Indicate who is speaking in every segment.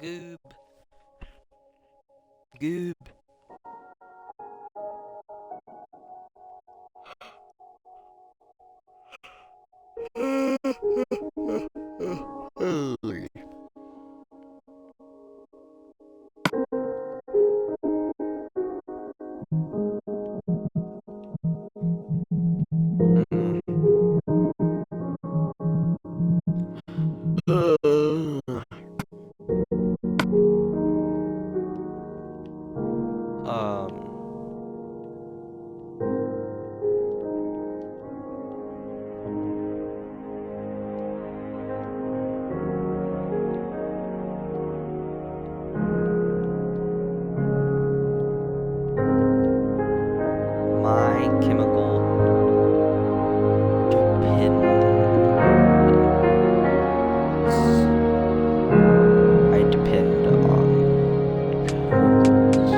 Speaker 1: Goob. Goob. Um. My chemical dependence. I depend on chemicals.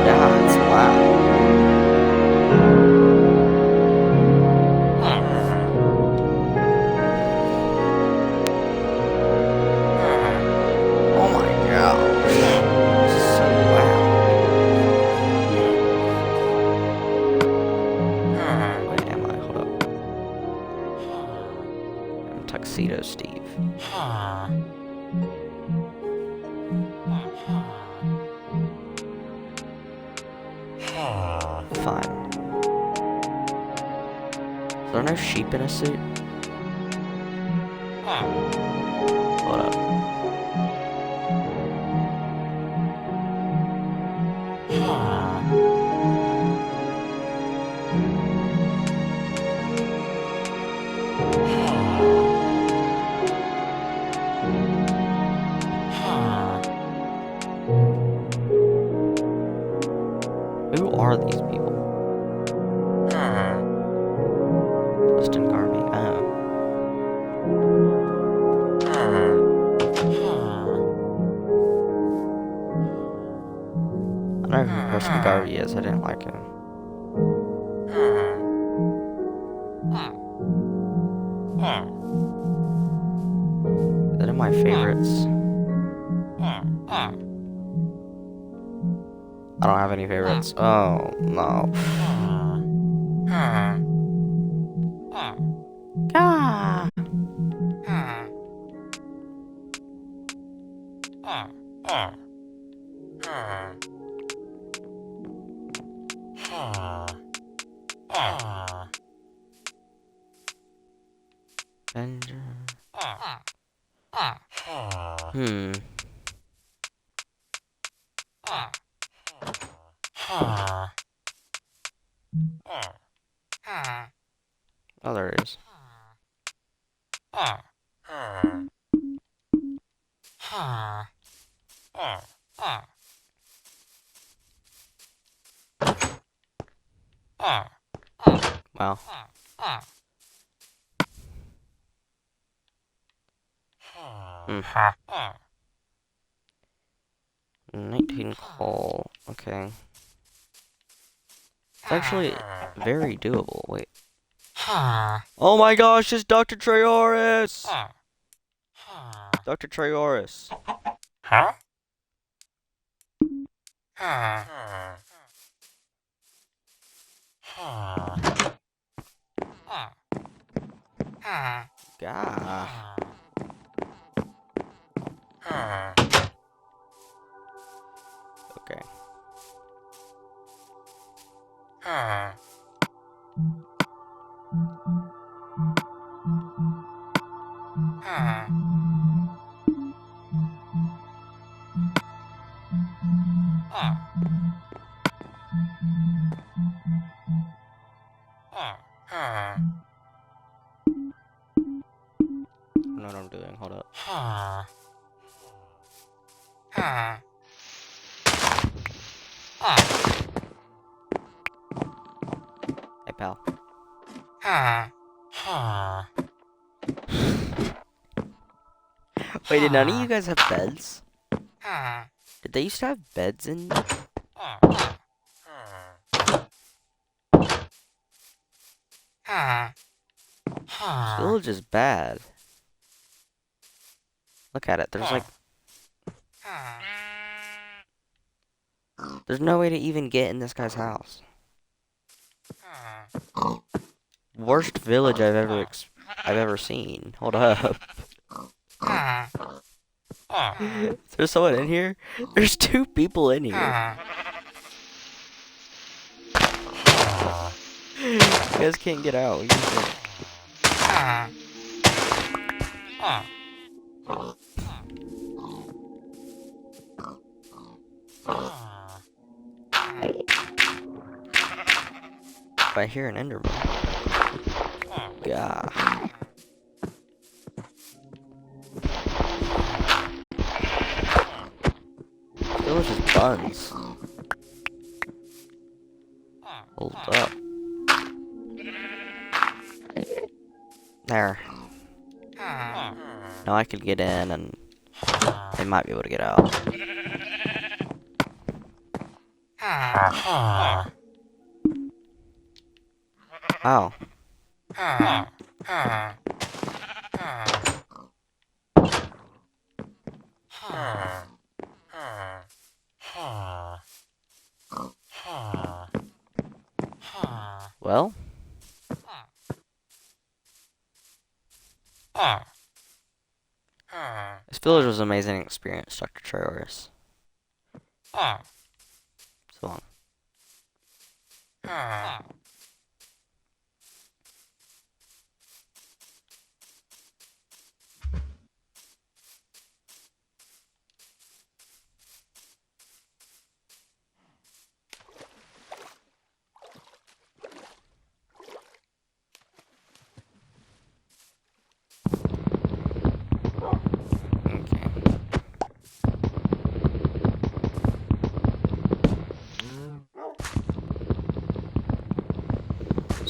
Speaker 1: Yeah, it's loud. Oh my gosh. This is so loud. Where am I? Hold up. I'm Tuxedo Steve. Fine. Is there no sheep in a suit? Hold up. Who are these people? Justin Garvey. Oh. I know who Justin Garvey is. I didn't like him. Is that in my favorites? I don't have any favorites. Oh, no. Ah. Oh, there it is. Wow. 19 coal. Okay. It's actually very doable. Wait. Oh my gosh, it's Dr. Trayaurus! Dr. Trayaurus. Gah. Okay. I don't know what I'm doing. Hold up. Hey, pal. Wait, did none of you guys have beds? Did they used to have beds in? This village is bad. Look at it. There's like... There's no way to even get in this guy's house. Worst village I've ever seen. Hold up. There's someone in here? There's 2 people in here. You guys can't get out. If I hear an Enderman. Yeah. Village is buns. Hold up. There. Now I could get in and they might be able to get out. Oh. Well. This village was an amazing experience, Dr. Traores. So long.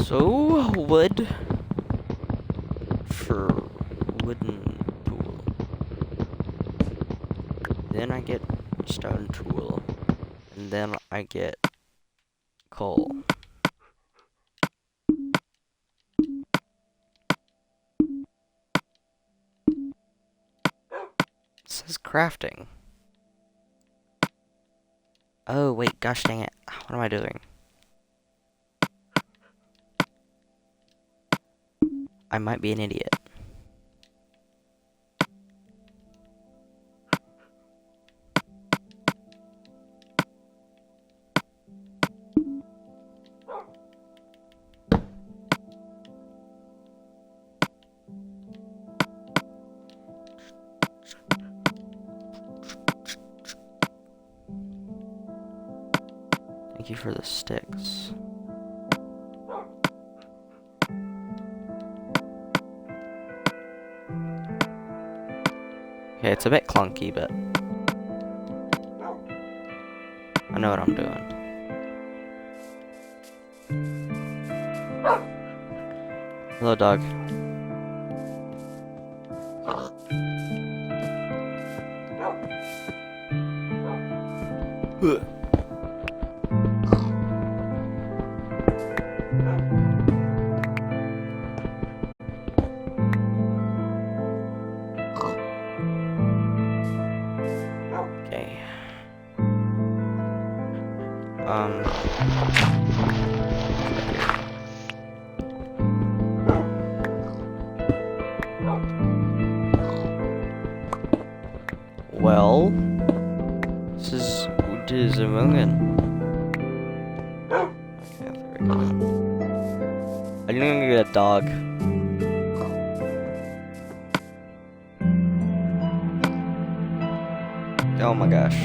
Speaker 1: So, wood for wooden tool. Then I get stone tool. And then I get coal. It says crafting. Oh, wait, gosh dang it. What am I doing? I might be an idiot. Thank you for the sticks. Okay, it's a bit clunky, but I know what I'm doing. Hello, dog. Okay. Well, this is a million. Okay, there we go. I'm gonna get a dog. Oh my gosh.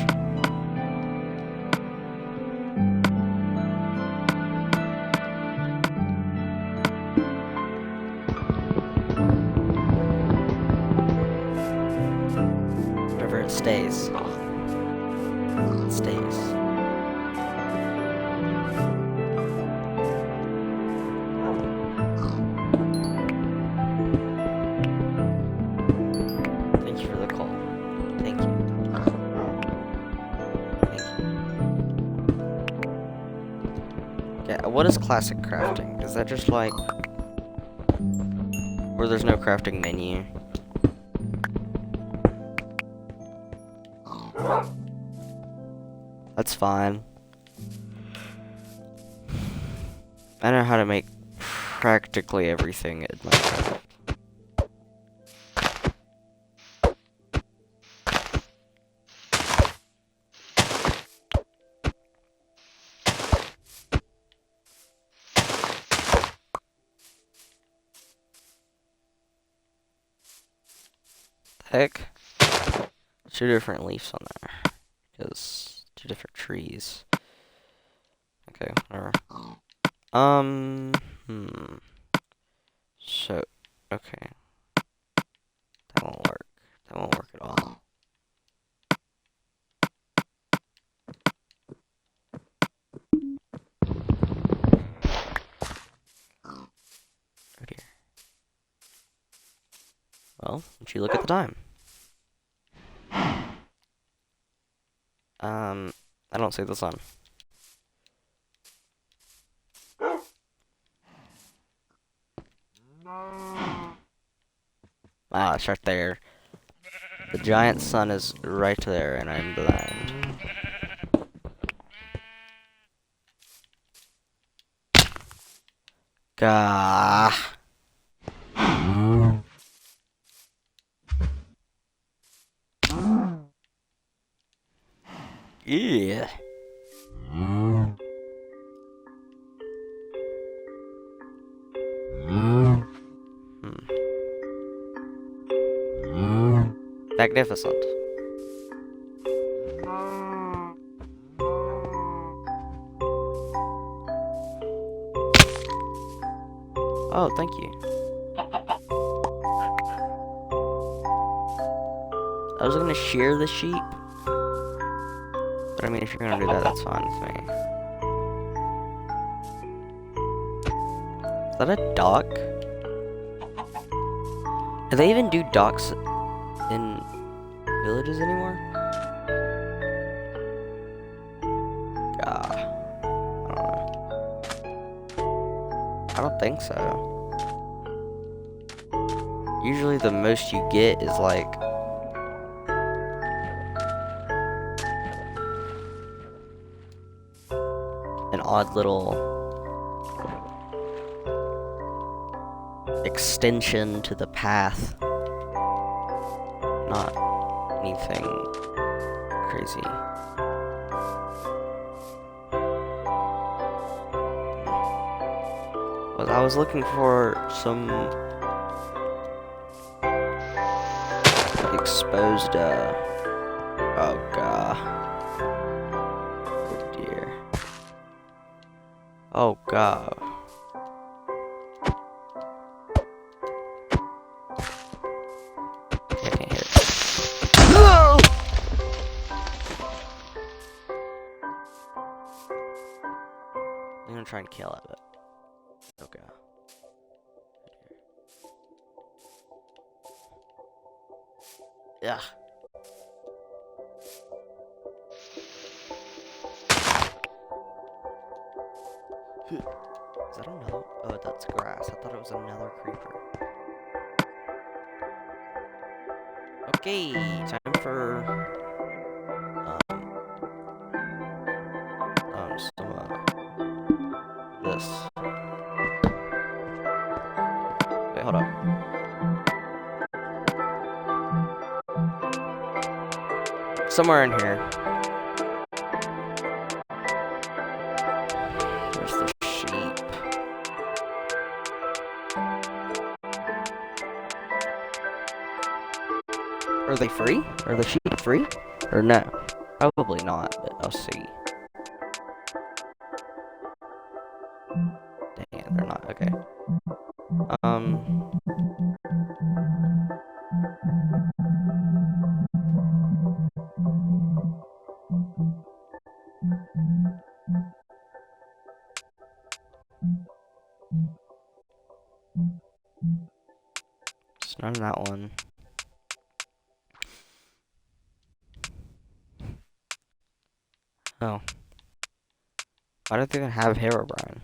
Speaker 1: Whatever it stays. It stays. Thank you for the call. Thank you. Yeah, what is classic crafting? Is that just like... Or there's no crafting menu. That's fine. I know how to make practically everything in Minecraft. Heck? 2 different leaves on there. Because 2 different trees. Okay, whatever. So, okay. That won't work. That won't work at all. Oh dear. Well, would you look at the time? I don't see the sun. Ah, it's right there. The giant sun is right there, and I'm blind. Gah. Yeah. Magnificent. Oh, thank you. I was gonna shear the sheep. But I mean, if you're gonna do that, that's fine with me. Is that a dock? Do they even do docks in villages anymore? Ah, I don't know. I don't think so. Usually the most you get is like an odd little extension to the path. Not anything crazy. Well, I was looking for some exposed, oh god. Oh dear. Oh god. I can't hear it. No! I'm gonna try and kill it, but okay. Yeah. Is that another? Oh, that's grass. I thought it was another creeper. Okay, time for this. Wait, hold up. Somewhere in here. Where's the sheep? Are they free? Are the sheep free? Or no? Probably not, but I'll see. Dang, they're not. Okay. It's not in that one. Oh. Why don't they even have Herobrine?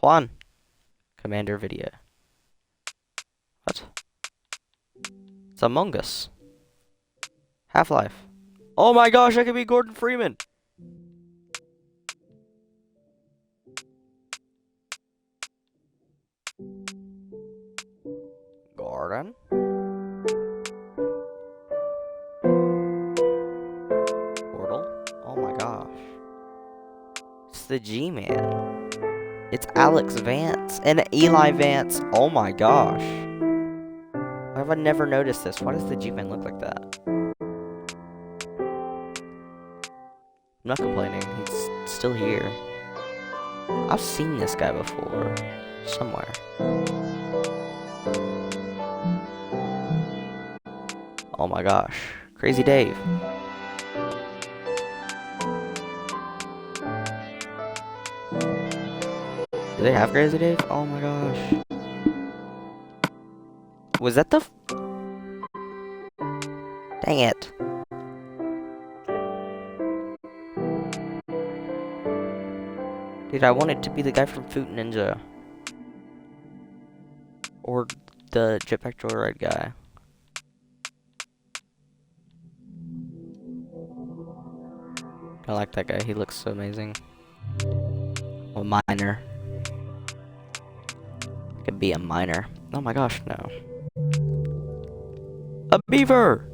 Speaker 1: Juan, Commander video. What? It's Among Us. Half-Life. Oh my gosh, I could be Gordon Freeman! Gordon? Portal? Oh my gosh. It's the G-Man. It's Alex Vance and Eli Vance. Oh my gosh. Why have I never noticed this? Why does the G-Man look like that? I'm not complaining. He's still here. I've seen this guy before. Somewhere. Oh my gosh. Crazy Dave. Do they have Crazy Dave? Oh my gosh. Was that the... Dang it. Dude, I wanted to be the guy from Fruit Ninja. Or the Jetpack Joyride guy. I like that guy. He looks so amazing. A miner. Could be a miner. Oh my gosh, no. A beaver!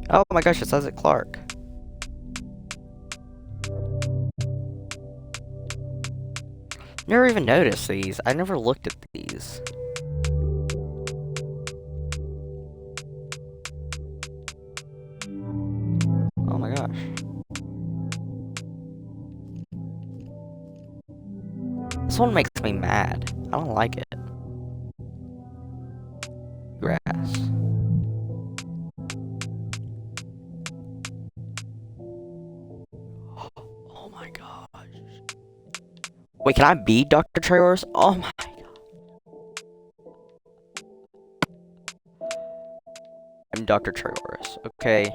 Speaker 1: Oh my gosh, it says it Clark. Never even noticed these. I never looked at these. Oh my gosh. This one makes me mad. I don't like it. Grass. Oh my gosh. Wait, can I be Dr. Trayorus? Oh my god. I'm Dr. Trayorus, okay.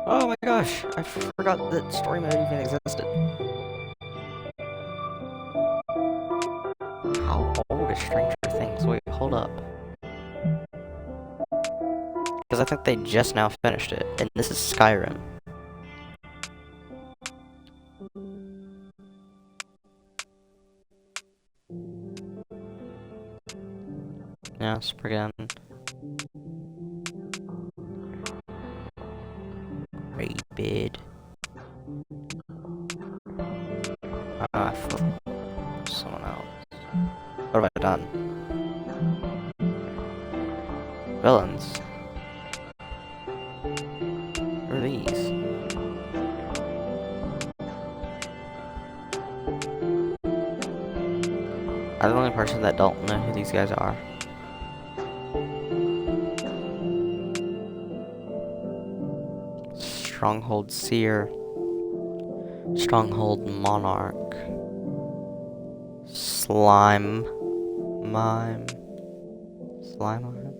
Speaker 1: Oh my gosh, I forgot that story mode even existed. How old is Stranger Things? Wait, hold up. Because I think they just now finished it, and this is Skyrim. Yeah, let's begin. Rabid. I feel someone else. What have I done? Villains. Who are these? I'm the only person that don't know who these guys are. Stronghold Seer. Stronghold Monarch. Slime Mime. Slime Mime?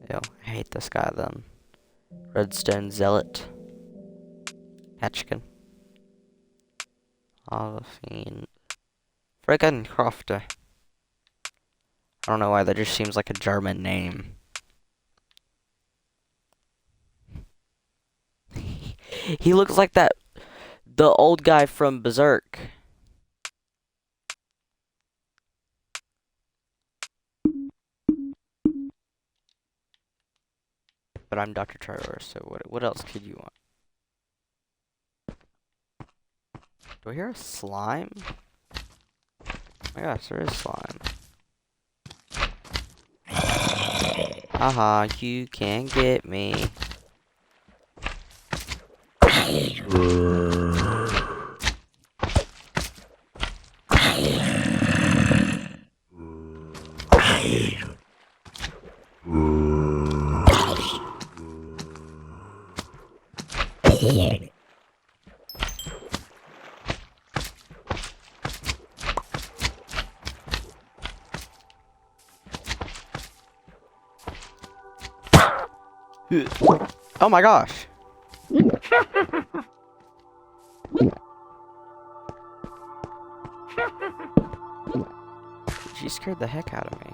Speaker 1: Ew, I hate this guy then. Redstone Zealot. Hatchkin. Fiend. Friggin' Crofter. I don't know why, that just seems like a German name. He looks like the old guy from Berserk. But I'm Dr. Trayor, so what else could you want? Do I hear a slime? Oh my gosh, there is slime. Haha, you can't get me. Oh my gosh. She scared the heck out of me.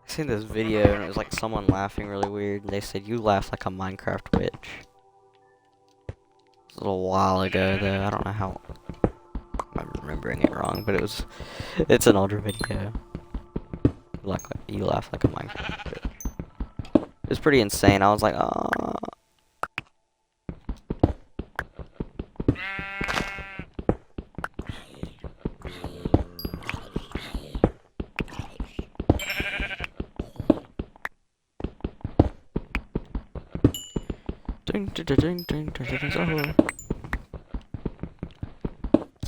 Speaker 1: I seen this video and it was like someone laughing really weird and they said you laugh like a Minecraft witch. It was a little while ago though, I don't know how I'm remembering it wrong, but it's an older video. You laugh like a Minecraft witch. It was pretty insane. I was like, oh.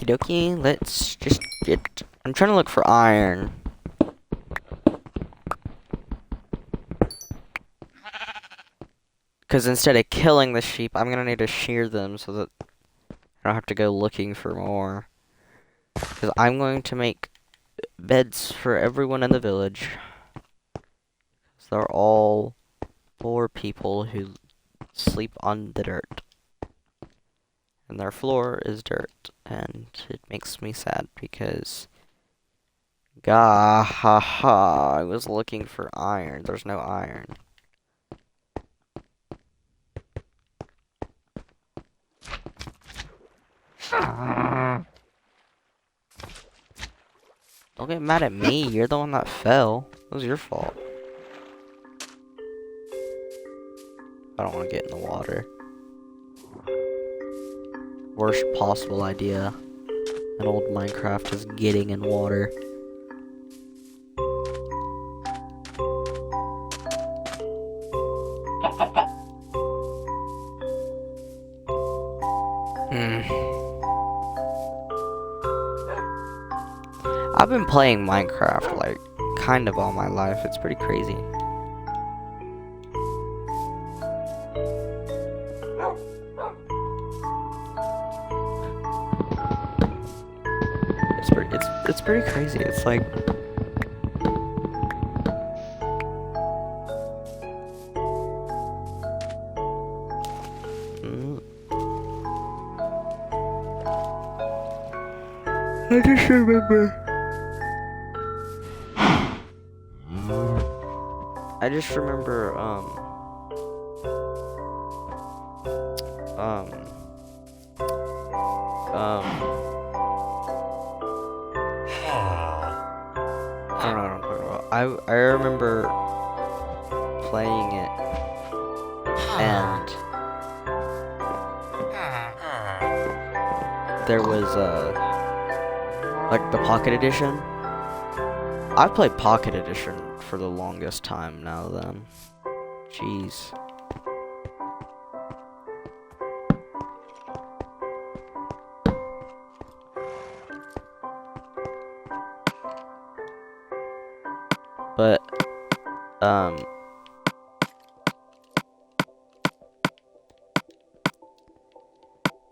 Speaker 1: Okie, let's just get. I'm trying to look for iron. Because instead of killing the sheep, I'm gonna need to shear them so that I don't have to go looking for more. Because I'm going to make beds for everyone in the village. So they're all poor people who sleep on the dirt. And their floor is dirt. And it makes me sad because... Gah ha ha, I was looking for iron. There's no iron. Don't get mad at me, you're the one that fell. It was your fault. I don't want to get in the water. Worst possible idea in old Minecraft is getting in water. I've been playing Minecraft like kind of all my life. It's pretty crazy. It's pretty crazy. It's like I just remember. I don't know what I'm talking about. I remember playing it and there was like the Pocket Edition. I've played Pocket Edition for the longest time now then. Jeez.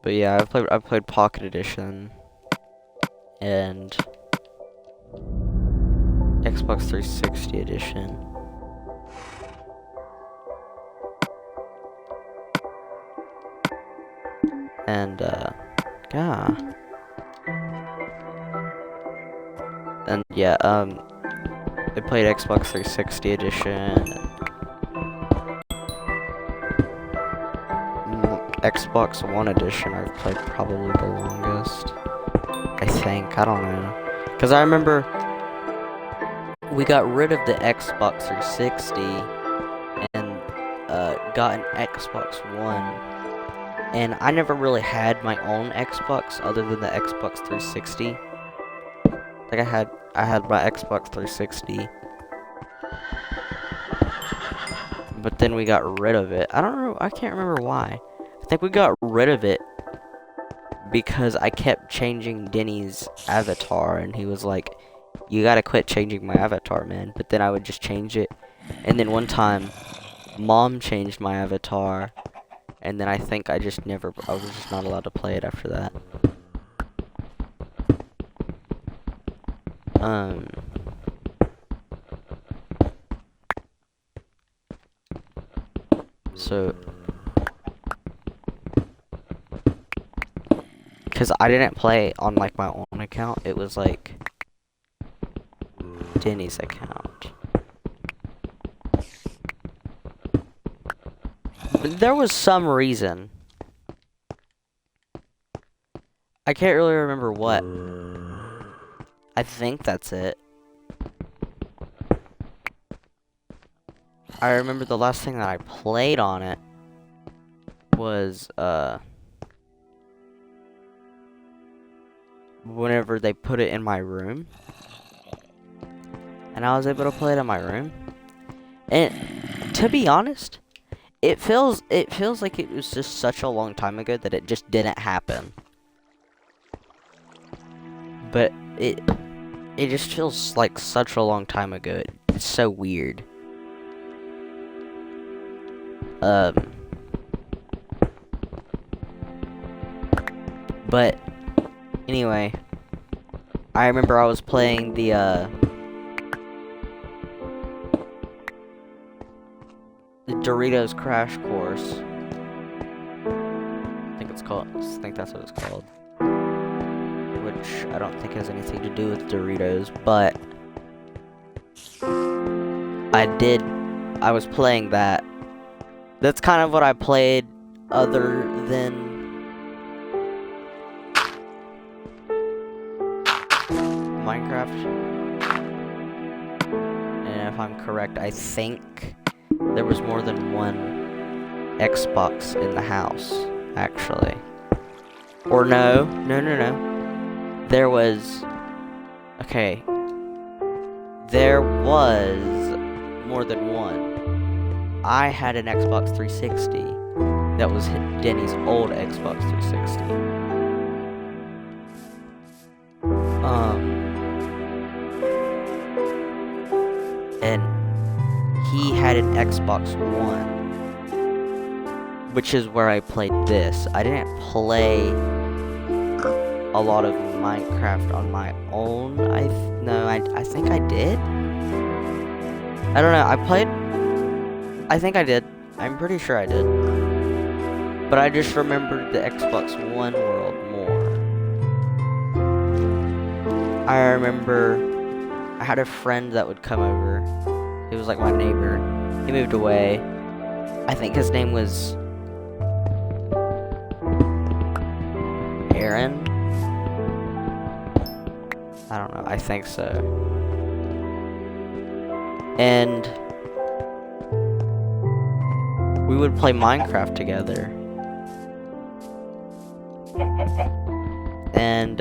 Speaker 1: But yeah, I've played Pocket Edition and Xbox 360 Edition. And yeah. And yeah, I played Xbox 360 Edition. Xbox One Edition I've played probably the longest. I think, I don't know. Because I remember we got rid of the Xbox 360 and got an Xbox One. And I never really had my own Xbox other than the Xbox 360. Like I had my Xbox 360, but then we got rid of it. I don't know. I can't remember why. I think we got rid of it because I kept changing Denny's avatar, and he was like, "You gotta quit changing my avatar, man." But then I would just change it, and then one time, Mom changed my avatar, and then I think I was just not allowed to play it after that. So, because I didn't play on, like, my own account, it was, like, Denny's account. But there was some reason. I can't really remember what. I think that's it. I remember the last thing that I played on it was, whenever they put it in my room. And I was able to play it in my room. And to be honest, it feels like it was just such a long time ago that it just didn't happen. But it just feels like such a long time ago. It's so weird. But anyway, I remember I was playing the Doritos Crash Course. I think that's what it's called. Which I don't think has anything to do with Doritos, but I was playing that. That's kind of what I played other than Minecraft. And if I'm correct, I think there was more than one Xbox in the house, actually. Or no. There was... Okay. There was more than one. I had an Xbox 360 that was Denny's old Xbox 360. And he had an Xbox One, which is where I played this. I didn't play a lot of Minecraft on my own. I think I did. I don't know. I think I did. I'm pretty sure I did. But I just remembered the Xbox One world more. I remember I had a friend that would come over. He was like my neighbor. He moved away. I think his name was Aaron. I don't know. I think so. And we would play Minecraft together. And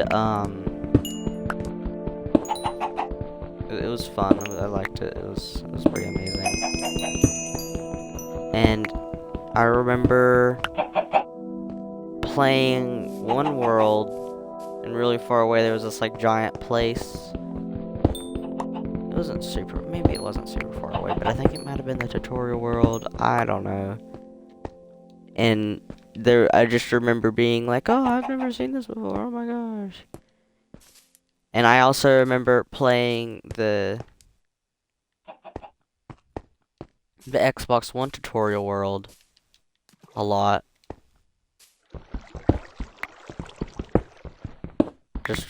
Speaker 1: it was fun. I liked it. It was pretty amazing. And I remember playing one world, and really far away there was this like giant place. Maybe it wasn't super far away, but I think it might have been the tutorial world. I don't know. And I just remember being like, oh, I've never seen this before. Oh my gosh. And I also remember playing the Xbox One tutorial world a lot.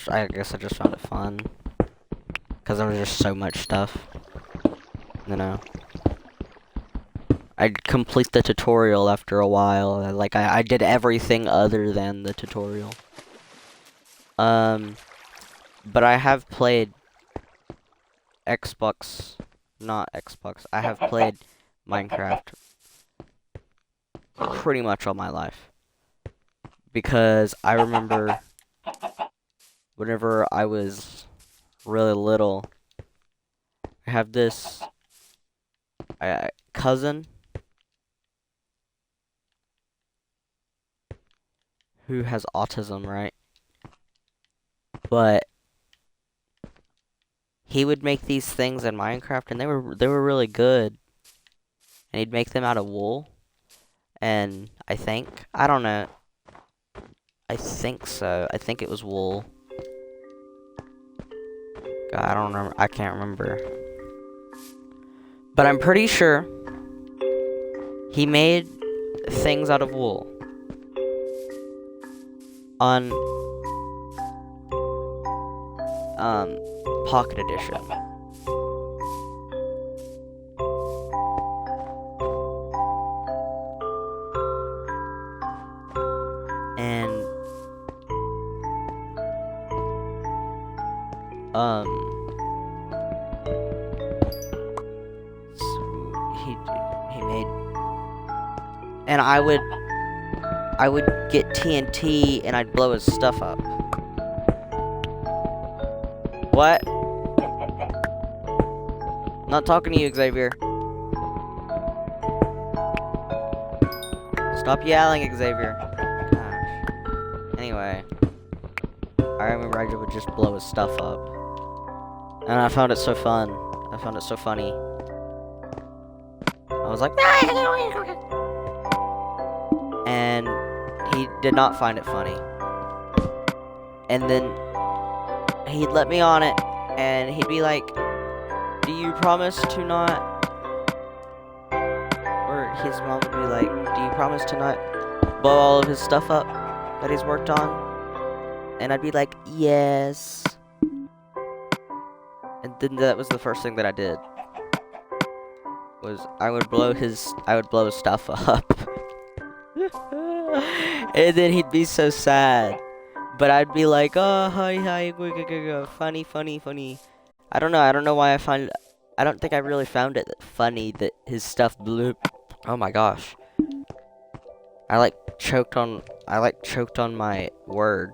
Speaker 1: I guess I just found it fun. Because there was just so much stuff. You know. I'd complete the tutorial after a while. Like, I did everything other than the tutorial. But I have played I have played Minecraft pretty much all my life. Because I remember whenever I was really little, I have this cousin who has autism, right? But he would make these things in Minecraft, and they were really good. And he'd make them out of wool. And I don't know. I think so. I think it was wool. God, I don't remember. I can't remember. But I'm pretty sure he made things out of wool on Pocket Edition. And so he made, and I would get TNT and I'd blow his stuff up. What? I'm not talking to you, Xavier. Stop yelling, Xavier. Gosh. Anyway, I remember I would just blow his stuff up. And I found it so fun. I found it so funny. I was like, and he did not find it funny. And then he'd let me on it, and he'd be like, do you promise to not, or his mom would be like, do you promise to not blow all of his stuff up that he's worked on? And I'd be like, yes. And then that was the first thing that I did. Was I would blow his stuff up. And then he'd be so sad. But I'd be like, oh, hi, funny. I don't know why I don't think I really found it funny that his stuff blew. Oh my gosh. I like choked on my word.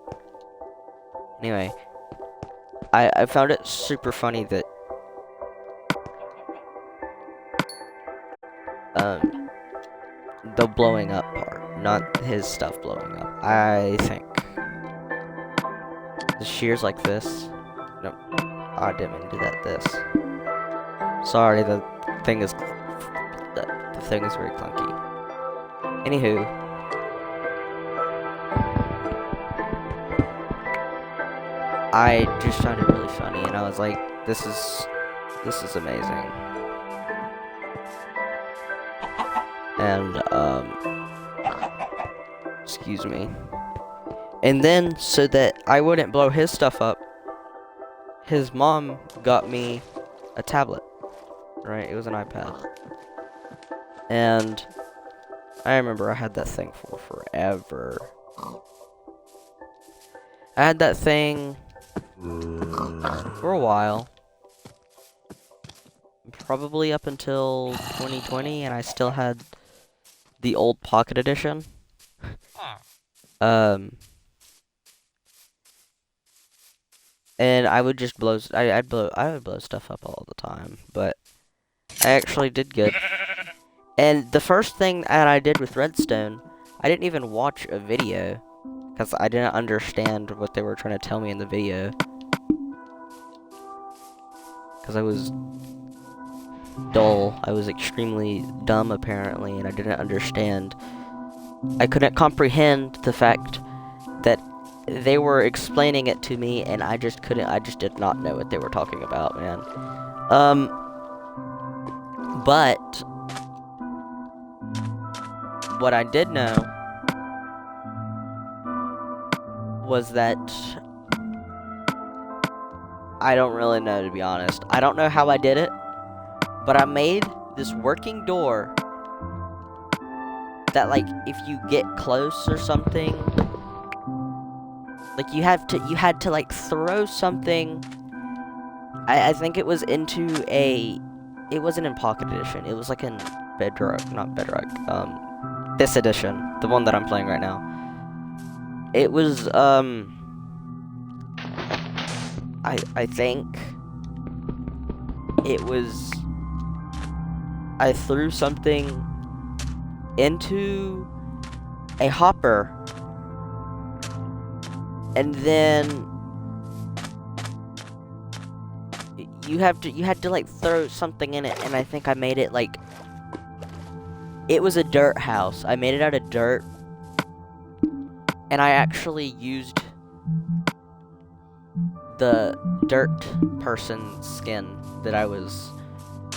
Speaker 1: Anyway, I found it super funny that the blowing up part, not his stuff blowing up. I think the shears like this. Nope, I didn't mean to do that. This. Sorry, the thing is very clunky. Anywho, I just found it really funny, and I was like, this is amazing. And excuse me. And then, so that I wouldn't blow his stuff up, his mom got me a tablet. Right? It was an iPad. And I remember I had that thing for forever. I had that thing for a while. Probably up until 2020, and I still had the old Pocket Edition. And I would just blow. I would blow stuff up all the time, but I actually did good. And the first thing that I did with redstone, I didn't even watch a video because I didn't understand what they were trying to tell me in the video. Because I was dull. I was extremely dumb, apparently, and I didn't understand. I couldn't comprehend the fact that they were explaining it to me, and I just did not know what they were talking about, man. But what I did know was that I don't really know, to be honest. I don't know how I did it, but I made this working door that, like, if you get close or something, like, you had to like throw something. I think it was into it wasn't in Pocket Edition. It was like in not Bedrock. This edition, the one that I'm playing right now. It was I I think it was, I threw something into a hopper, and then you had to like throw something in it, and I think I made it like, it was a dirt house. I made it out of dirt, and I actually used the dirt person's skin that I was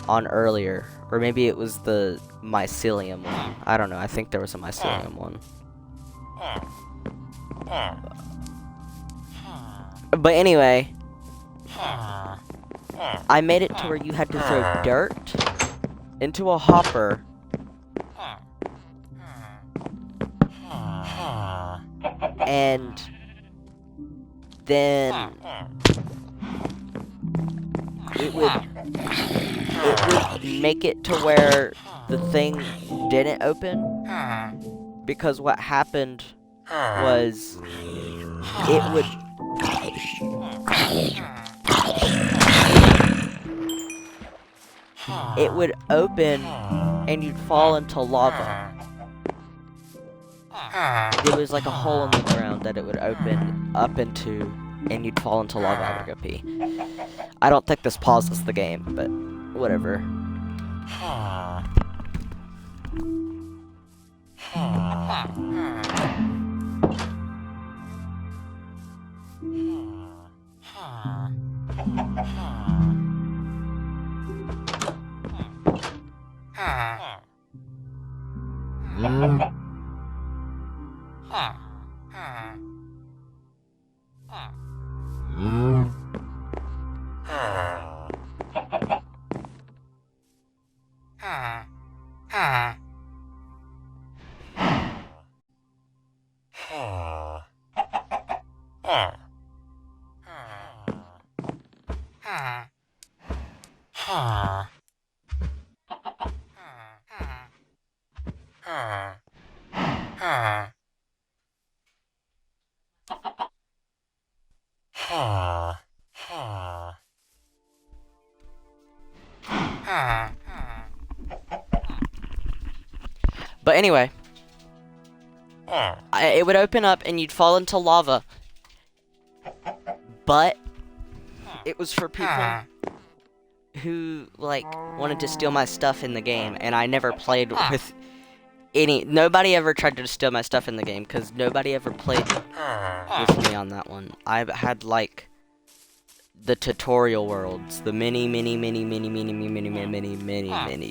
Speaker 1: on earlier, or maybe it was the mycelium one. I don't know. I think there was a mycelium one. But anyway, I made it to where you had to throw dirt into a hopper, and then it would make it to where the thing didn't open, because what happened was it would open and you'd fall into lava. It was like a hole in the ground that it would open up into, and you'd fall into lava. I would go pee. I don't think this pauses the game, but whatever. But anyway, it would open up and you'd fall into lava. But it was for people who, like, wanted to steal my stuff in the game, and I never played with nobody ever tried to steal my stuff in the game, because nobody ever played with me on that one. I've had, like, the tutorial worlds, the many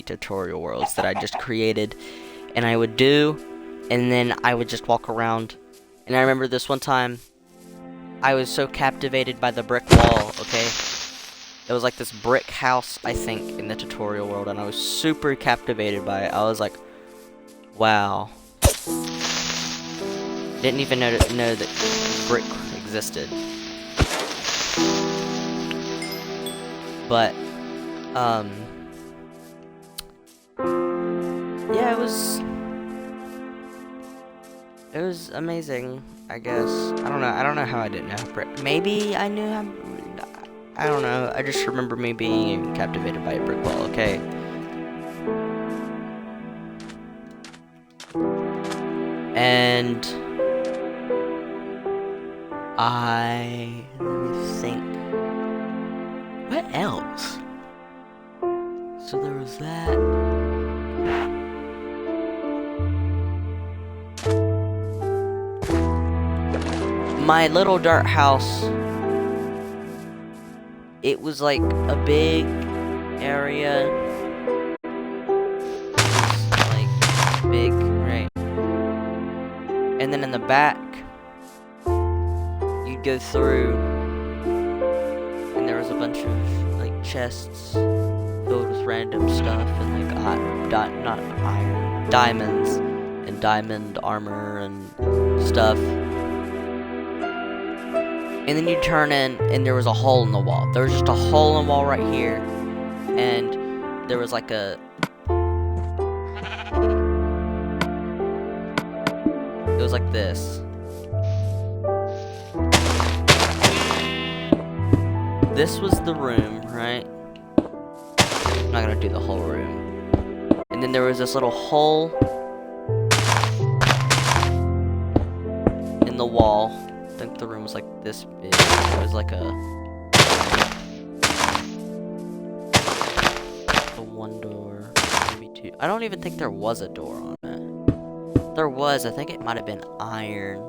Speaker 1: tutorial worlds that I just created, and I would do, and then I would just walk around. And I remember this one time, I was so captivated by the brick wall, okay? It was like this brick house, I think, in the tutorial world, and I was super captivated by it. I was like, wow. Didn't even know that brick existed. But, yeah, it was amazing, I guess. I don't know how I didn't know brick. Maybe I knew how, I don't know. I just remember me being captivated by a brick wall, okay? And let me think. What else? So there was that. My little dirt house, it was like a big area. Like, big, right? And then in the back, you'd go through, and there was a bunch of, like, chests filled with random stuff, and, like, not iron, diamonds, and diamond armor, and stuff. And then you turn in, and there was a hole in the wall. There was just a hole in the wall right here, and there was like a... It was like this. this was the room, right? I'm not gonna do the whole room. And then there was this little hole in the wall. I think the room was like this big. It was like a one door, maybe two. I don't even think there was a door on it. There was, I think it might have been iron.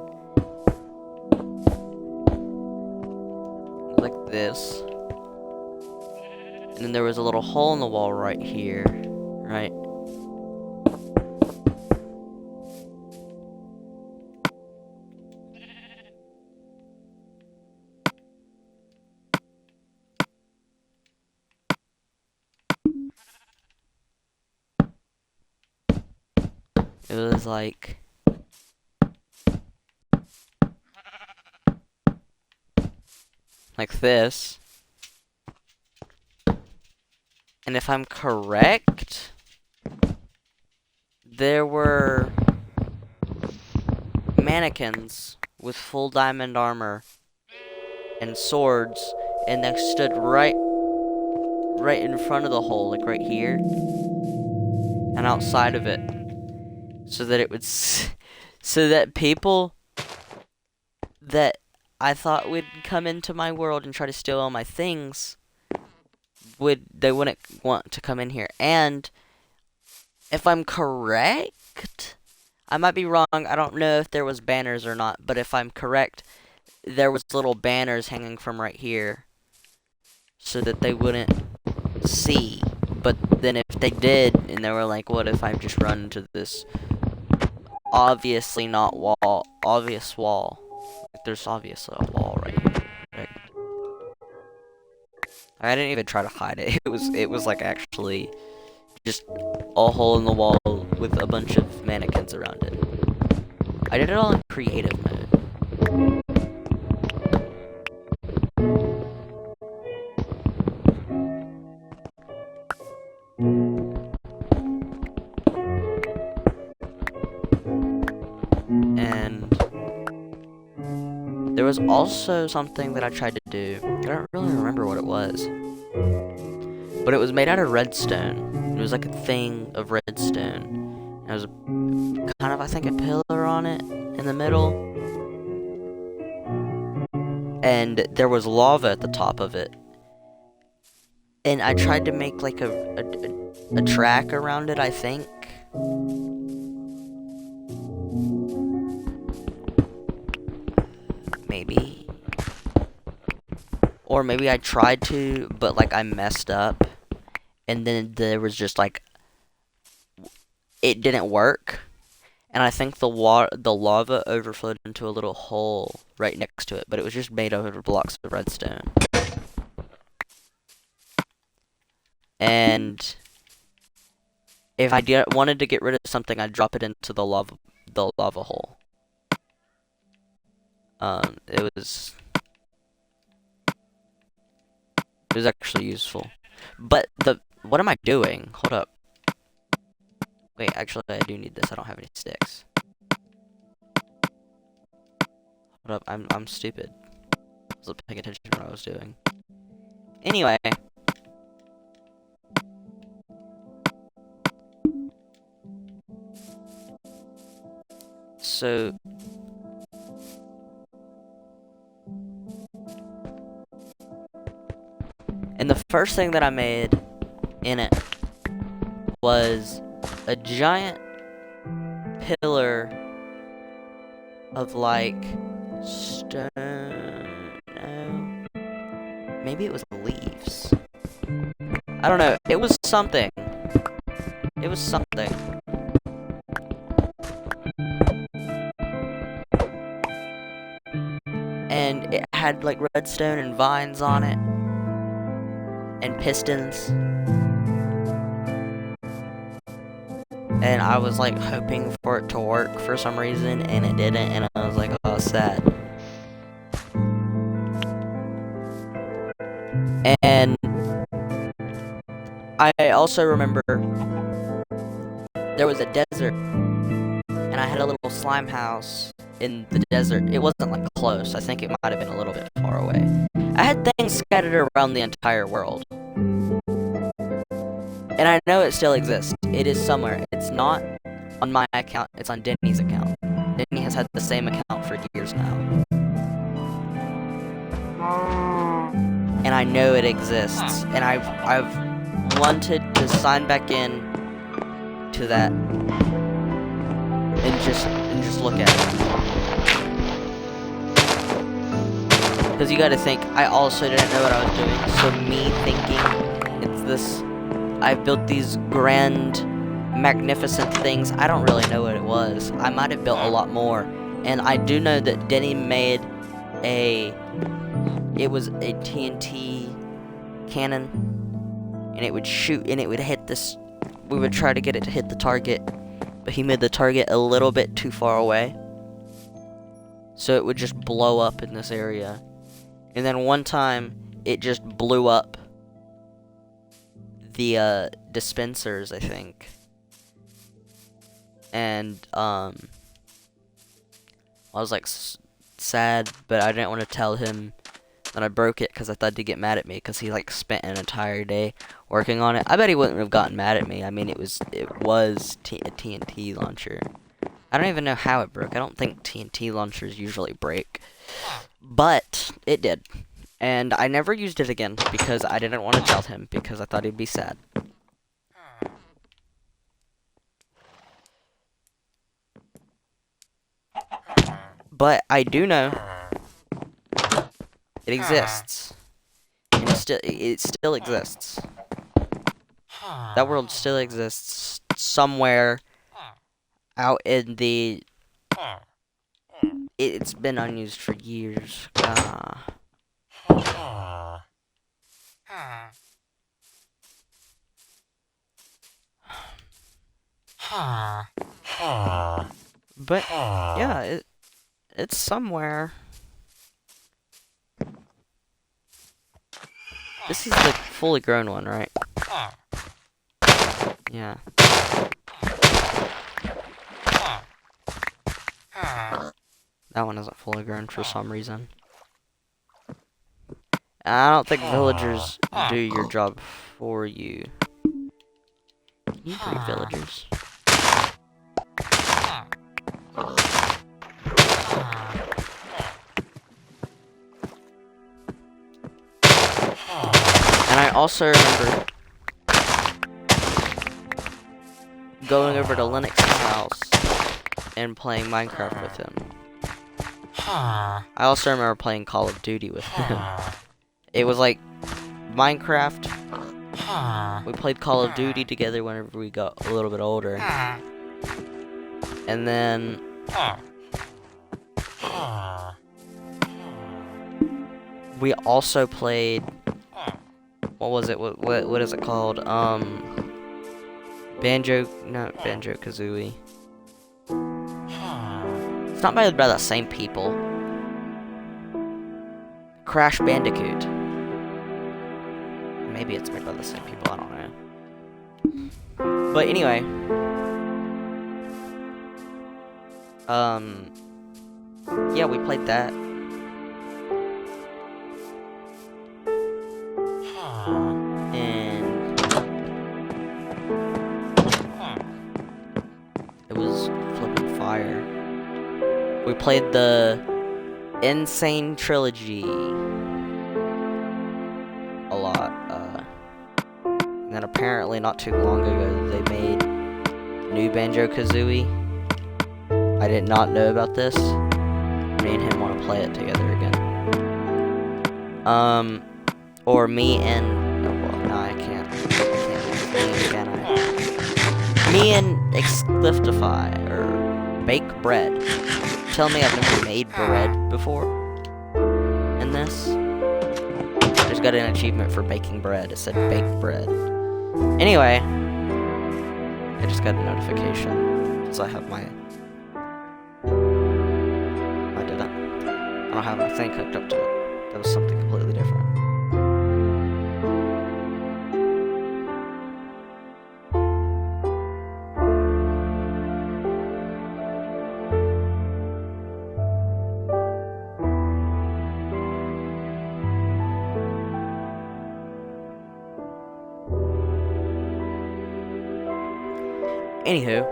Speaker 1: It was like this. And then there was a little hole in the wall right here, right? It was like this. And if I'm correct, there were mannequins with full diamond armor and swords, and they stood right in front of the hole, like right here, and outside of it, so that it would, so that people that I thought would come into my world and try to steal all my things wouldn't want to come in here. And if I'm correct, I might be wrong, I don't know if there was banners or not, but if I'm correct, there was little banners hanging from right here so that they wouldn't see. But then if they did, and they were like, what if I just run into this obviously not obvious wall? Like, there's obviously a wall right here, right? I didn't even try to hide it. It was like actually just a hole in the wall with a bunch of mannequins around it. I did it all in creative mode. And there was also something that I tried to do. I don't really remember what it was. But it was made out of redstone. It was like a thing of redstone. There was kind of, I think, a pillar on it in the middle. And there was lava at the top of it. And I tried to make like a track around it, I think. Maybe. Or maybe I tried to, but like I messed up. And then there was just like, it didn't work. And I think the lava overflowed into a little hole right next to it, but it was just made out of blocks of redstone. And if I wanted to get rid of something, I'd drop it into the lava hole. It was actually useful. But what am I doing? Hold up. Wait, actually, I do need this. I don't have any sticks. Hold up, I'm stupid. I wasn't paying attention to what I was doing. Anyway. So and the first thing that I made in it was a giant pillar of like stone. No, maybe it was leaves. I don't know. It was something. It was something. And it had like redstone and vines on it. And pistons. And I was like hoping for it to work for some reason, and it didn't, and I was like, oh, sad. And I also remember there was a desert, and I had a little slime house in the desert. It wasn't like close. I think it might have been a little bit far away. I had things scattered around the entire world. And I know it still exists. It is somewhere. It's not on my account, it's on Denny's account. Denny has had the same account for years now. And I know it exists. And I've wanted to sign back in to that and just look at it. Because you gotta think, I also didn't know what I was doing. So me thinking it's this, I've built these grand, magnificent things. I don't really know what it was. I might have built a lot more. And I do know that Denny made it was a TNT cannon. And it would shoot, and it would hit this, we would try to get it to hit the target. But he made the target a little bit too far away. So it would just blow up in this area. And then one time, it just blew up the dispensers, I think. And I was like sad, but I didn't want to tell him that I broke it because I thought he'd get mad at me because he like spent an entire day working on it. I bet he wouldn't have gotten mad at me. I mean, it was a TNT launcher. I don't even know how it broke. I don't think TNT launchers usually break, but it did. And I never used it again because I didn't want to tell him because I thought he'd be sad. But I do know it exists. And it still exists. That world still exists somewhere out in the... It's been unused for years. But yeah, it's somewhere. This is the fully grown one, right? Yeah. That one isn't fully grown for some reason. I don't think villagers do your job for you. You breed villagers. And I also remember going over to Linux's house and playing Minecraft with him. I also remember playing Call of Duty with him. It was like Minecraft. We played Call of Duty together whenever we got a little bit older. And then we also played, what was it? What is it called? Not Banjo-Kazooie. It's not made by the same people. Crash Bandicoot. Maybe it's made by the same people, I don't know. But anyway. Yeah, we played that. And it was flipping fire. We played the Insane Trilogy a lot. And then apparently not too long ago they made new Banjo-Kazooie. I did not know about this. Me and him want to play it together again. Or me and... Oh, well, no, I can't. Can I? Me and Exliftify, or Bake Bread. Tell me I've never made bread before in this. I just got an achievement for baking bread. It said baked bread. Anyway, I just got a notification. So I have my... I didn't. I don't have my thing hooked up to it. That was something completely different. Anywho.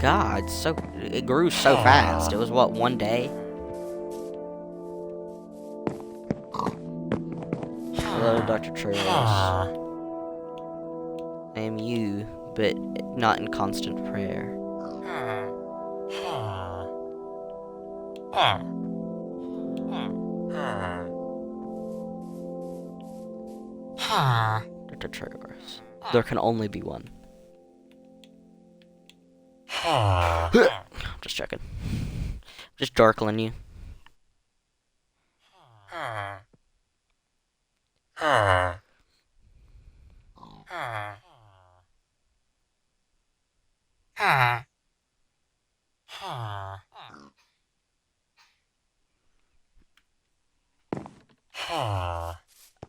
Speaker 1: God, it grew so fast. It was what, one day? Hello, Dr. Trailers. I am you, but not in constant prayer. Dr. Trailers. There can only be one. Just checking. Just darkling you.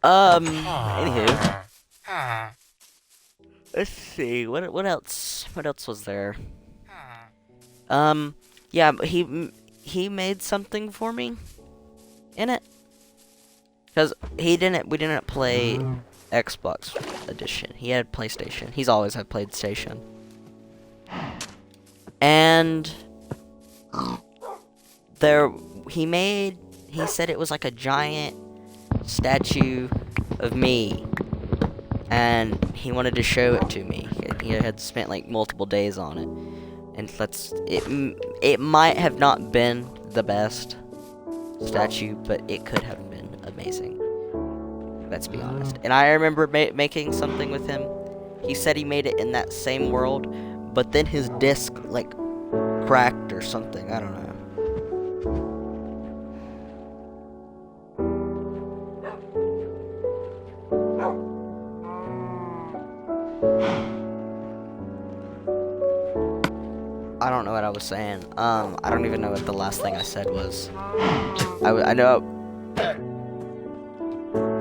Speaker 1: Anywho. Let's see, what else? What else was there? Yeah, he made something for me in it. Cause we didn't play Xbox edition. He had PlayStation. He's always had PlayStation. And he said it was like a giant statue of me. And he wanted to show it to me. He had spent like multiple days on it. And it might have not been the best statue, but it could have been amazing. Let's be honest. And I remember making something with him. He said he made it in that same world, but then his disc like cracked or something. I don't know. I don't know what I was saying. I don't even know what the last thing I said was. I know.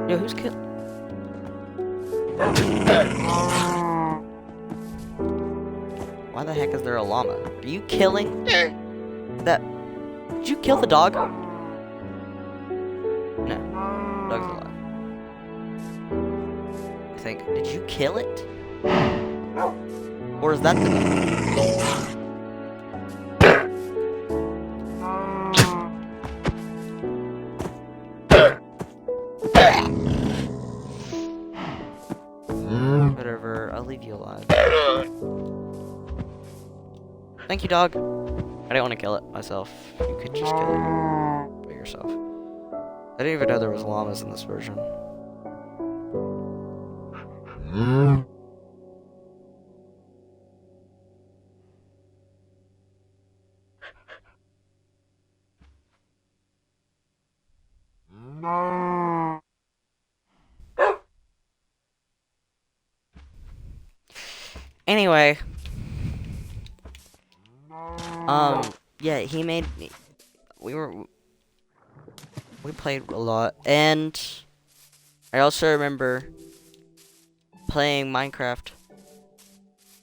Speaker 1: Yo, who's killed? Why the heck is there a llama? Are you killing that? Did you kill the dog? No, dog's alive. I think. Did you kill it? Or is that the dog? Whatever, I'll leave you alive. Thank you, dog. I didn't want to kill it myself. You could just kill it by yourself. I didn't even know there was llamas in this version. Anyway, yeah, he made me. We played a lot, and I also remember playing Minecraft.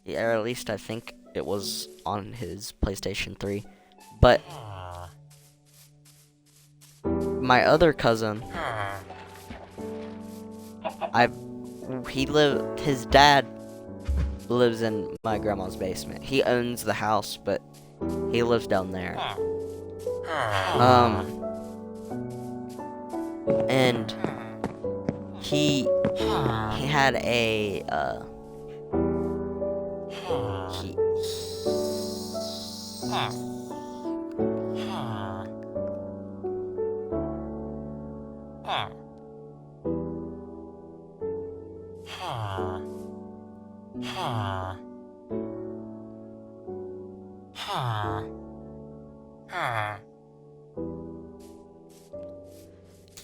Speaker 1: Yeah, or at least I think it was on his PlayStation 3. But my other cousin, his dad lives in my grandma's basement. He owns the house, but he lives down there. And he had a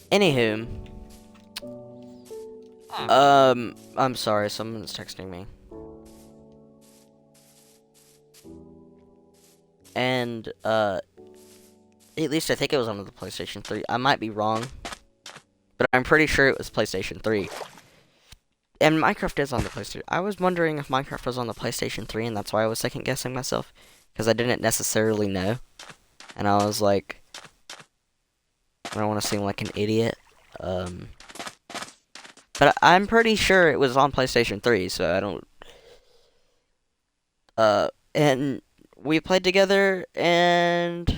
Speaker 1: Anywho, I'm sorry, someone's texting me. And, at least I think it was on the PlayStation 3. I might be wrong, but I'm pretty sure it was PlayStation 3. And Minecraft is on the PlayStation. I was wondering if Minecraft was on the PlayStation 3, and that's why I was second guessing myself, because I didn't necessarily know. And I was like, I don't want to seem like an idiot. But I'm pretty sure it was on PlayStation 3, so I don't. And we played together, and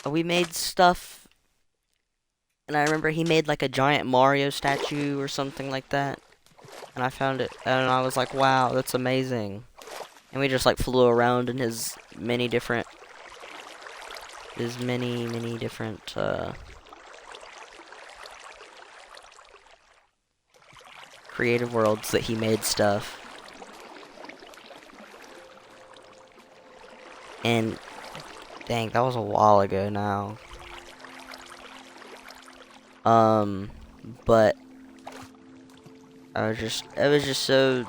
Speaker 1: we made stuff. And I remember he made like a giant Mario statue or something like that. And I found it, and I was like, wow, that's amazing. And we just like flew around in his many different, creative worlds that he made stuff. And dang, that was a while ago now. But it was just so,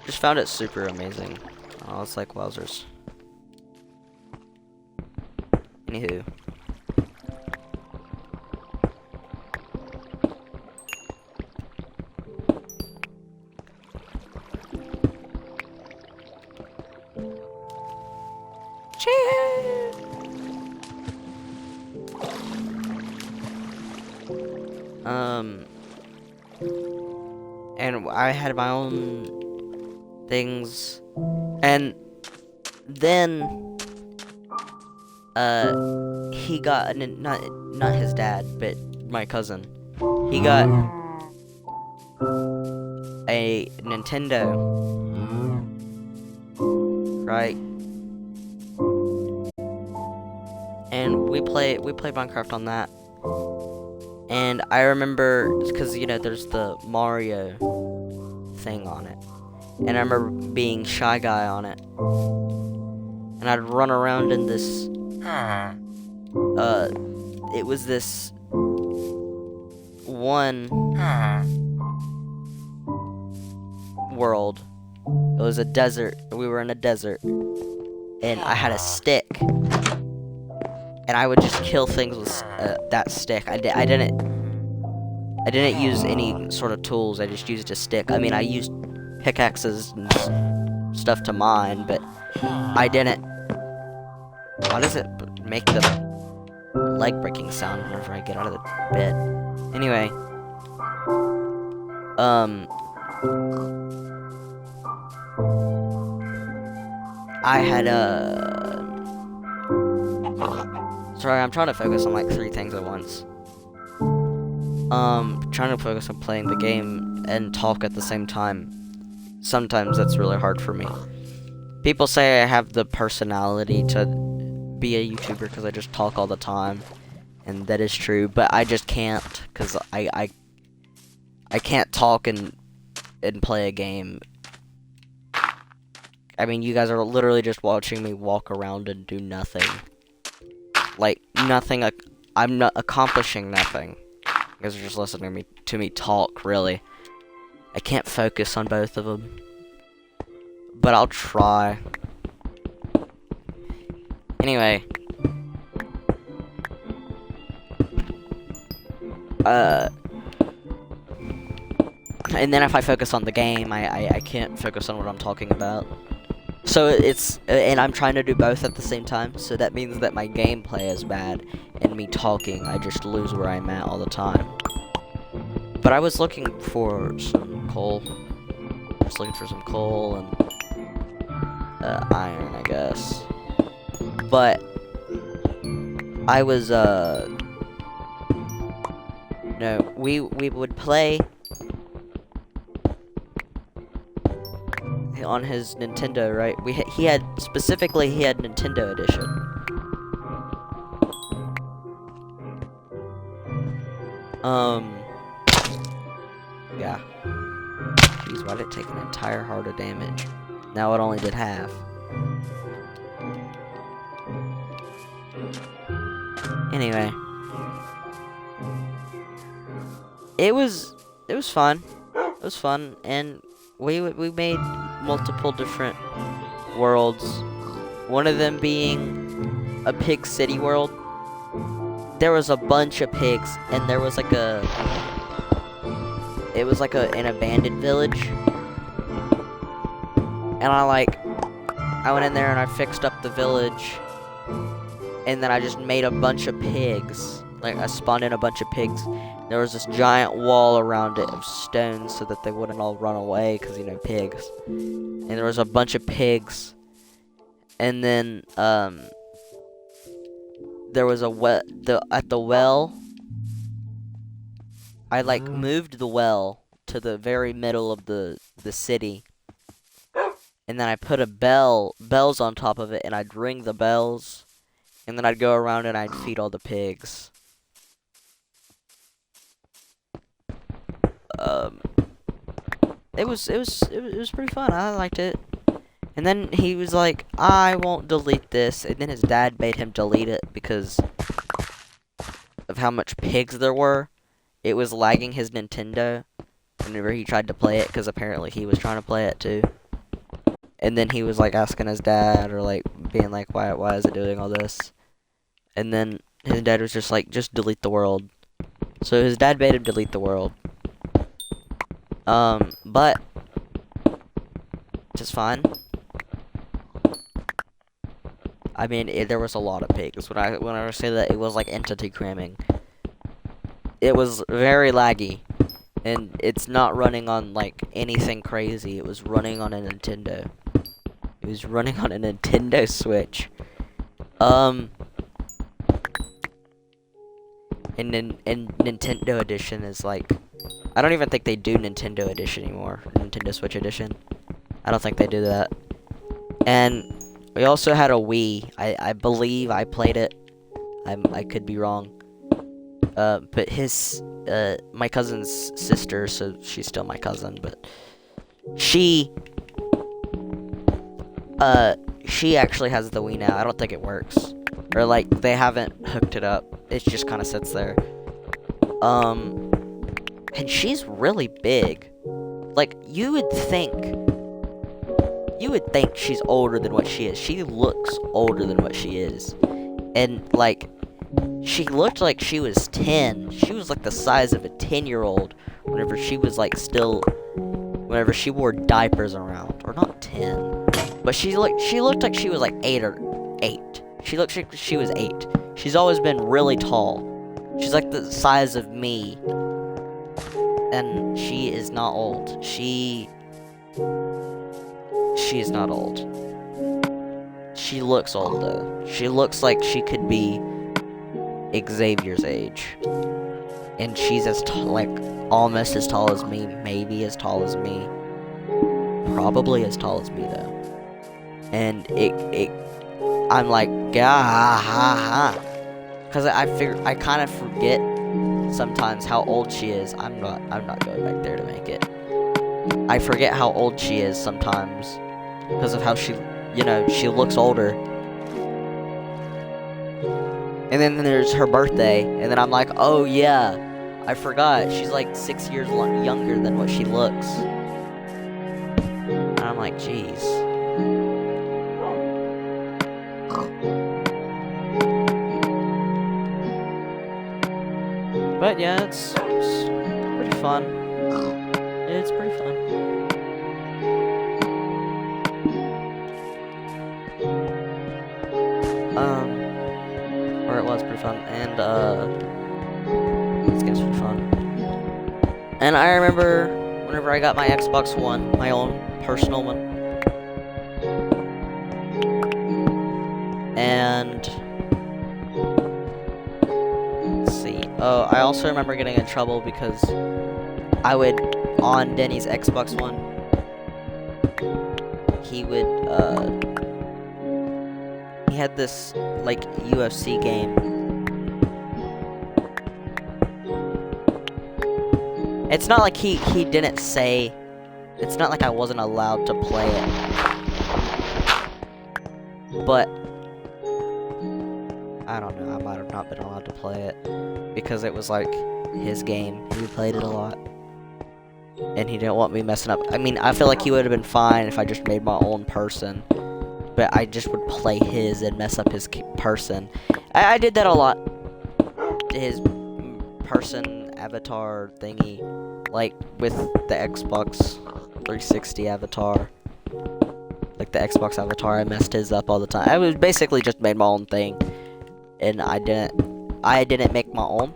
Speaker 1: just found it super amazing. Oh, it's like wowzers. Anywho. And I had my own things, and then, he got, not his dad, but my cousin, he got a Nintendo, right? And we played Minecraft on that. And I remember, because, you know, there's the Mario thing on it. And I remember being Shy Guy on it. And I'd run around in this, it was this one world. It was a desert. We were in a desert. And I had a stick. And I would just kill things with that stick. I didn't use any sort of tools. I just used a stick. I mean, I used pickaxes and stuff to mine, but I didn't. Why does it make the leg breaking sound whenever I get out of the bed? Anyway, I had sorry, I'm trying to focus on like 3 things at once. Trying to focus on playing the game and talk at the same time. Sometimes that's really hard for me. People say I have the personality to be a YouTuber because I just talk all the time. And that is true, but I just can't, because I can't talk and play a game. I mean, you guys are literally just watching me walk around and do nothing. Like, nothing, I'm not accomplishing nothing. You guys are just listening to me talk, really. I can't focus on both of them. But I'll try. Anyway. And then if I focus on the game, I can't focus on what I'm talking about. So and I'm trying to do both at the same time, so that means that my gameplay is bad, and me talking, I just lose where I'm at all the time. But I was looking for some coal. I was looking for some coal and iron, I guess. But I was no, we would play on his Nintendo, right? He had Nintendo Edition. Yeah. Jeez, why did it take an entire heart of damage? Now it only did half. Anyway. It was fun. It was fun, and we made multiple different worlds. One of them being a pig city world. There was a bunch of pigs, and there was like it was like an abandoned village. And I went in there and I fixed up the village, and then I just made a bunch of pigs. Like, I spawned in a bunch of pigs. There was this giant wall around it of stones so that they wouldn't all run away, because, you know, pigs. And there was a bunch of pigs. And then, there was at the well, I, like, moved the well to the very middle of the city. And then I put bells on top of it, and I'd ring the bells. And then I'd go around and I'd feed all the pigs. It was pretty fun. I liked it. And then he was like, I won't delete this. And then his dad made him delete it because of how much pigs there were. It was lagging his Nintendo whenever he tried to play it, because apparently he was trying to play it too. And then he was like asking his dad, or like being like, why is it doing all this? And then his dad was just like, just delete the world. So his dad made him delete the world. But just fine. I mean, there was a lot of pigs. When I say that, it was like entity cramming. It was very laggy, and it's not running on like anything crazy. It was running on a Nintendo. It was running on a Nintendo Switch. And Nintendo Edition is like, I don't even think they do Nintendo Edition anymore. Nintendo Switch Edition. I don't think they do that. And we also had a Wii. I believe I played it. I could be wrong. But my cousin's sister, so she's still my cousin, but she actually has the Wii now. I don't think it works. Or like, they haven't hooked it up. It just kind of sits there. And she's really big. Like, you would think she's older than what she is. She looks older than what she is. And, like, she looked like she was 10. She was, like, the size of a 10-year-old whenever she was, like, whenever she wore diapers around. Or not 10. But she looked like she was, like, 8. She looked like she was 8. She's always been really tall. She's, like, the size of me. And she is not old. She is not old. She looks old, though. She looks like she could be Xavier's age. And she's like, almost as tall as me. Maybe as tall as me. Probably as tall as me, though. And I'm like, because I kind of forget sometimes how old she is. I'm not going back there to make it. I forget how old she is sometimes because of how she looks older. And then there's her birthday, and then I'm like, oh yeah, I forgot. She's like 6 years younger than what she looks. And I'm like, jeez. But yeah, it's pretty fun. It's pretty fun. Or it was pretty fun, and this game's pretty fun. And I remember whenever I got my Xbox One, my own personal one, and oh, I also remember getting in trouble because I would, on Denny's Xbox One, he had this, like, UFC game. It's not like he didn't say, it's not like I wasn't allowed to play it. But I don't know, I might have not been allowed to play it because it was like his game. He played it a lot. And he didn't want me messing up. I mean, I feel like he would have been fine if I just made my own person. But I just would play his and mess up his person. I did that a lot. His person avatar thingy. Like with the Xbox 360 avatar. Like the Xbox avatar, I messed his up all the time. I was basically just made my own thing, and I didn't make my own.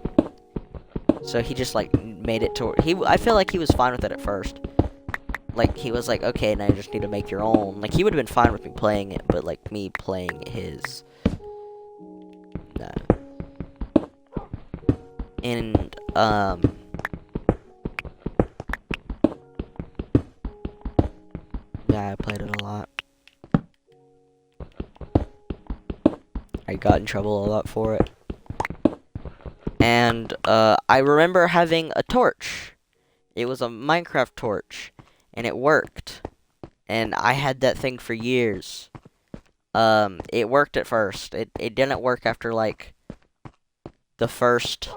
Speaker 1: So he just like made it to I feel like he was fine with it at first. Like he was like, okay, now you just need to make your own. Like he would have been fine with me playing it, but like me playing his, no. And yeah, I played it a lot. I got in trouble a lot for it. And I remember having a torch. It was a Minecraft torch, and it worked. And I had that thing for years. It worked at first. It didn't work after like the first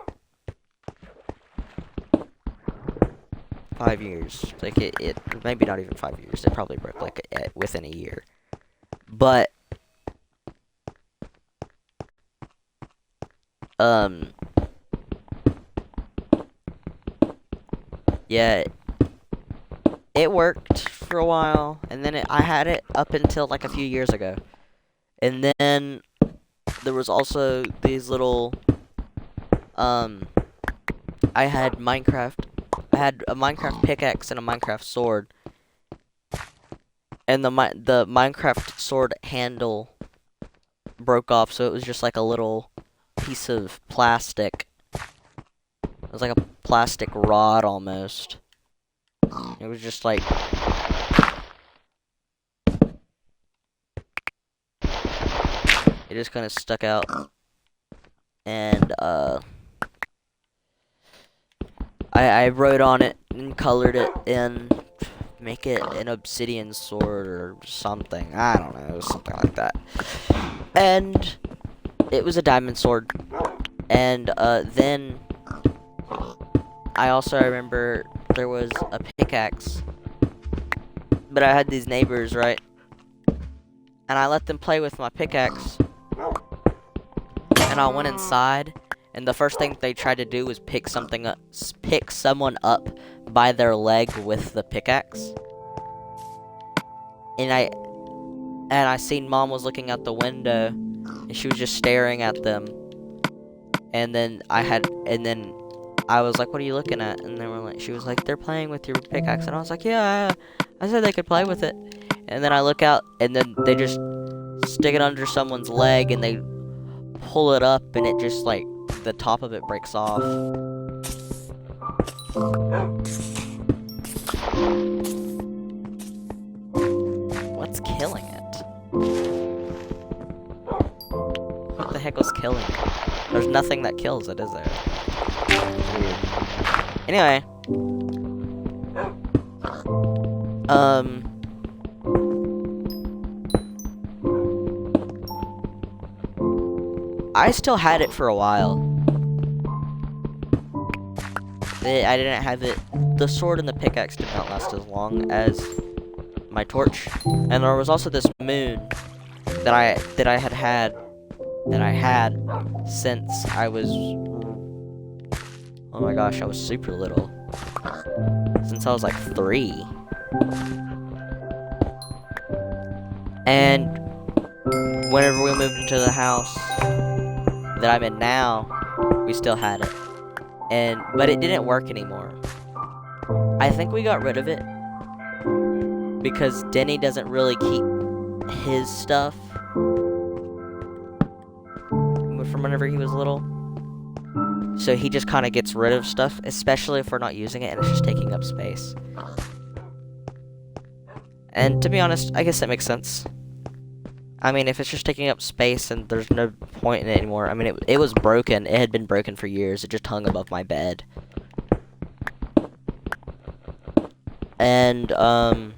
Speaker 1: 5 years. Like it maybe not even 5 years. It probably broke like within a year. But yeah, it worked for a while, and then I had it up until like a few years ago. And then there was also these little I had a Minecraft pickaxe and a Minecraft sword. And the Minecraft sword handle broke off, so it was just like a little piece of plastic. It was like a plastic rod almost. It was just like it just kind of stuck out. And I wrote on it and colored it and make it an obsidian sword or something. I don't know, something like that. And it was a diamond sword. And then I also remember there was a pickaxe. But I had these neighbors, right? And I let them play with my pickaxe. And I went inside, and the first thing they tried to do was pick someone up by their leg with the pickaxe. And I seen Mom was looking out the window, and she was just staring at them. And then I was like, "What are you looking at?" And she was like, "They're playing with your pickaxe." And I was like, "Yeah, I said they could play with it." And then I look out, and then they just stick it under someone's leg, and they pull it up, and it just like the top of it breaks off. What's killing it? What the heck was killing it? There's nothing that kills it, is there? Weird. Anyway. I still had it for a while. I didn't have it. The sword and the pickaxe did not last as long as my torch. And there was also this moon that I had since I was, oh my gosh, I was super little. Since I was like 3. And whenever we moved into the house that I'm in now, we still had it. But it didn't work anymore. I think we got rid of it because Denny doesn't really keep his stuff from whenever he was little. So he just kind of gets rid of stuff, especially if we're not using it and it's just taking up space. And to be honest, I guess that makes sense. I mean, if it's just taking up space and there's no point in it anymore. I mean, it was broken. It had been broken for years. It just hung above my bed. And, no,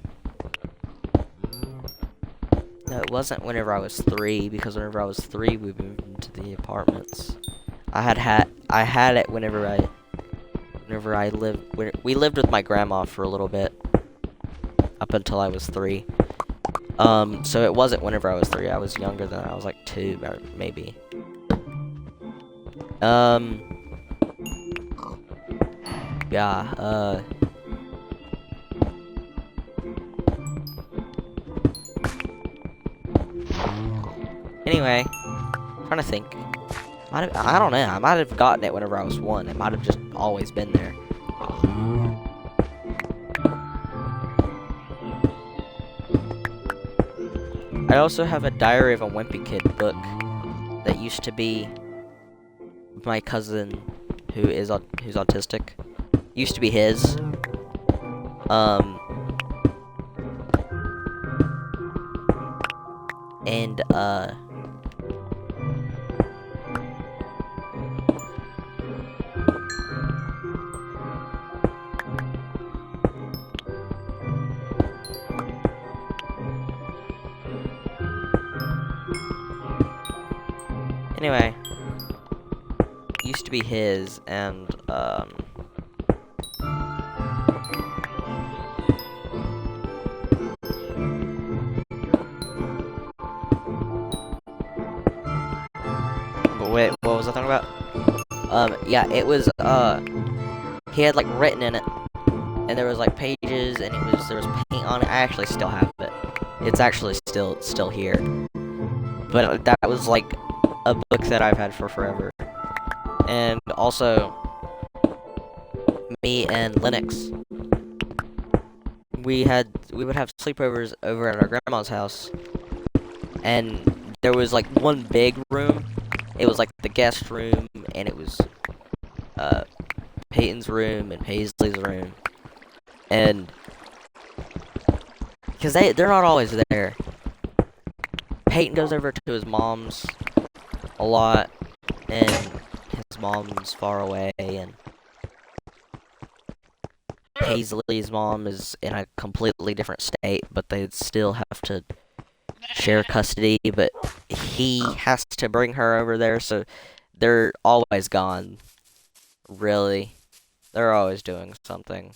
Speaker 1: it wasn't whenever I was 3, because whenever I was 3, we moved into the apartments. I had it whenever we lived with my grandma for a little bit. Up until I was 3. So it wasn't whenever I was 3. I was younger than that. I was like 2, maybe. Yeah, Anyway, trying to think. I don't know. I might have gotten it whenever I was 1. It might have just always been there. I also have a Diary of a Wimpy Kid book that used to be my cousin who's autistic. Used to be his. And anyway, used to be his, and wait, what was I talking about? Yeah, it was, he had, like, written in it, and there was, like, pages, and there was paint on it. I actually still have it. It's actually still here. But that was, like, a book that I've had for forever. And also, me and Linux, we would have sleepovers over at our grandma's house, and there was, like, one big room. It was, like, the guest room, and it was, Peyton's room and Paisley's room. And, because they're not always there. Peyton goes over to his mom's a lot, and his mom's far away, and Paisley's mom is in a completely different state, but they still have to share custody, but he has to bring her over there, so they're always gone. Really. They're always doing something.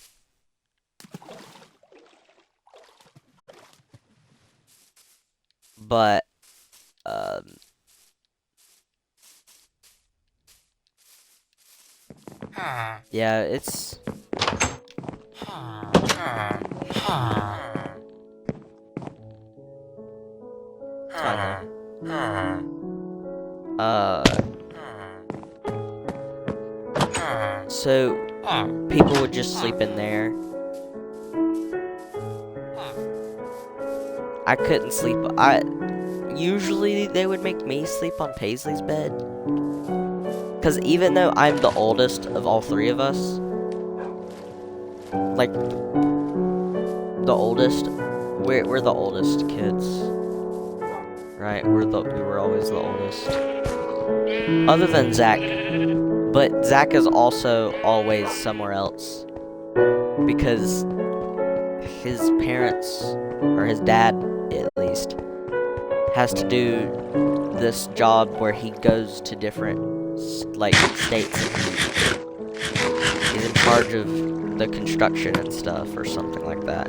Speaker 1: But, yeah, it's... It's fine though. So, people would just sleep in there. I couldn't sleep. Usually they would make me sleep on Paisley's bed. Because even though I'm the oldest of all 3 of us, like, the oldest, we're the oldest kids. Right? We were always the oldest. Other than Zach. But Zach is also always somewhere else. Because his parents, or his dad at least, has to do this job where he goes to different, like, states. He's in charge of the construction and stuff, or something like that.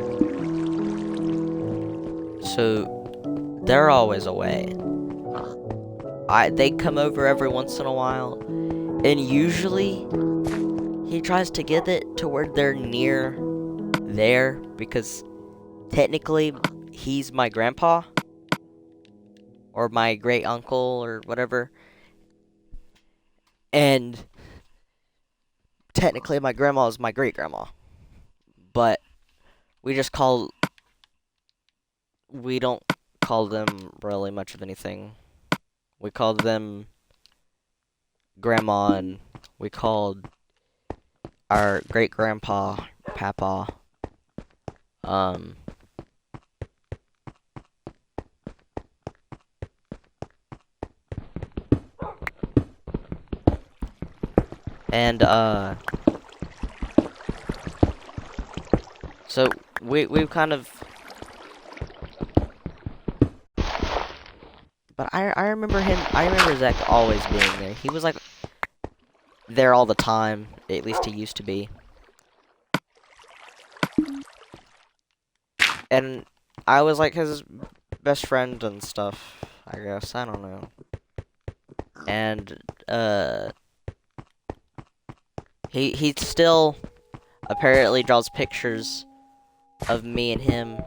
Speaker 1: So, they're always away. They come over every once in a while, and usually he tries to get it to where they're near there, because technically he's my grandpa, or my great uncle, or whatever, and technically my grandma is my great grandma, but we don't call them really much of anything. We called them Grandma, and we called our great-grandpa Papa. And, so, we've kind of... But I remember Zach always being there. He was, like, there all the time. At least he used to be. And I was, like, his best friend and stuff, I guess. I don't know. And, he still apparently draws pictures of me and him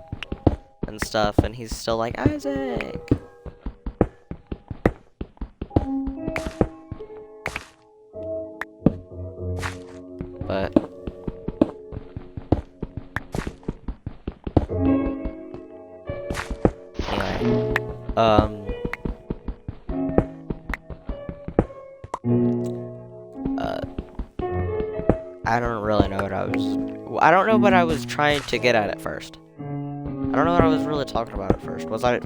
Speaker 1: and stuff, and he's still like, Isaac! but anyway, I don't really know what I don't know what I was trying to get at first. I don't know what I was really talking about at first. I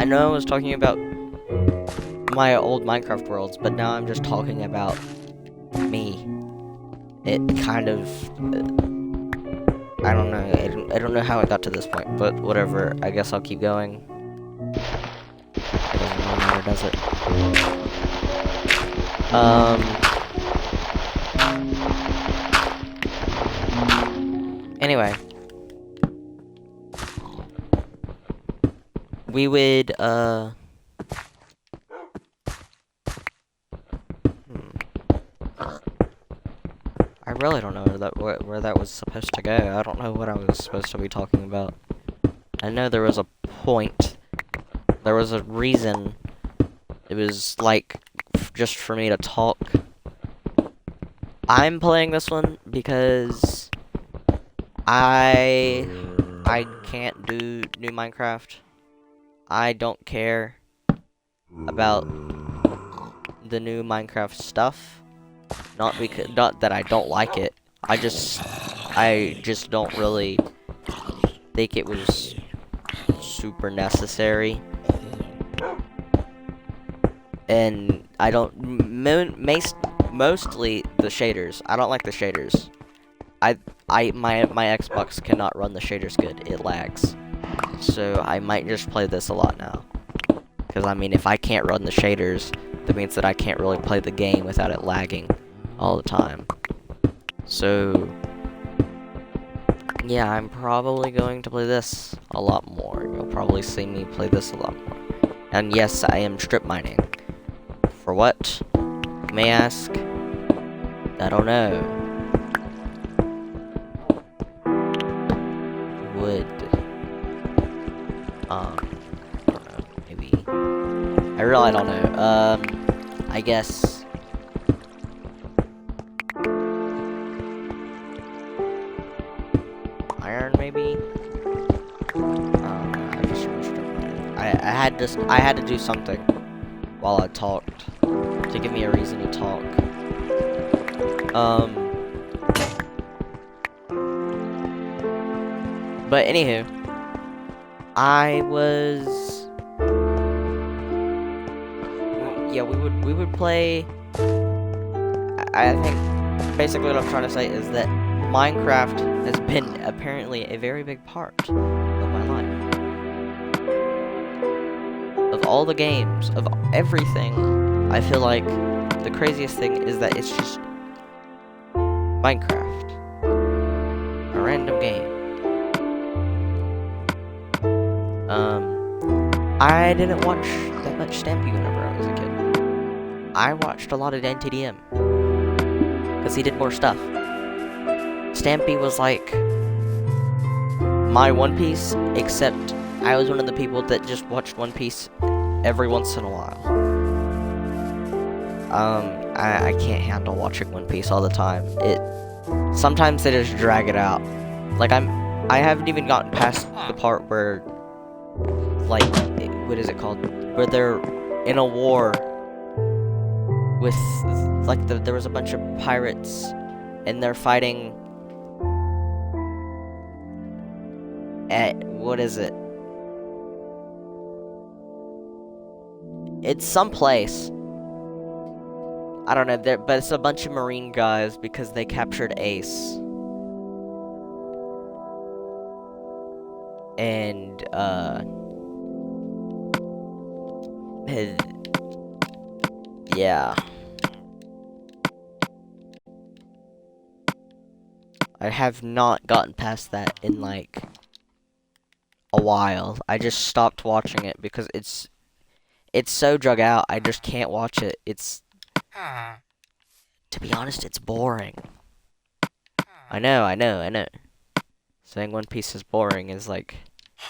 Speaker 1: know I was talking about my old Minecraft worlds, but now I'm just talking about me. It kind of, I don't know. I don't know how it got to this point, but whatever. I guess I'll keep going. It doesn't really matter, does it? Anyway. We would, I really don't know where that was supposed to go. I don't know what I was supposed to be talking about. I know there was a point. There was a reason. It was, like, just for me to talk. I'm playing this one because I can't do new Minecraft. I don't care about the new Minecraft stuff. Not that I don't like it. I just don't really think it was super necessary. And I don't mostly the shaders. I don't like the shaders. My Xbox cannot run the shaders good. It lags. So I might just play this a lot now. Because I mean, if I can't run the shaders, that means that I can't really play the game without it lagging all the time. So yeah, I'm probably going to play this a lot more. You'll probably see me play this a lot more. And yes, I am strip mining. For what? You may ask. I don't know. Wood. I don't know, maybe. I really don't know. I guess. Iron, maybe? I just strip mining. I had to do something while I talked to give me a reason to talk. But anywho, yeah, we would play. I think basically what I'm trying to say is that Minecraft has been apparently a very big part of my life. Of all the games, of everything, I feel like the craziest thing is that it's just Minecraft. A random game. I didn't watch that much Stampy whenever I was a kid. I watched a lot of NTDM. Because he did more stuff. Stampy was like my One Piece, except I was one of the people that just watched One Piece every once in a while. I can't handle watching One Piece all the time. Sometimes they just drag it out. Like I haven't even gotten past the part where, like, what is it called? Where they're in a war with, like, there was a bunch of pirates, and they're fighting at, what is it? It's someplace. I don't know, but it's a bunch of marine guys because they captured Ace. And, yeah. I have not gotten past that in, like, a while. I just stopped watching it because it's so drug out, I just can't watch it. To be honest, it's boring. I know. Saying One Piece is boring is like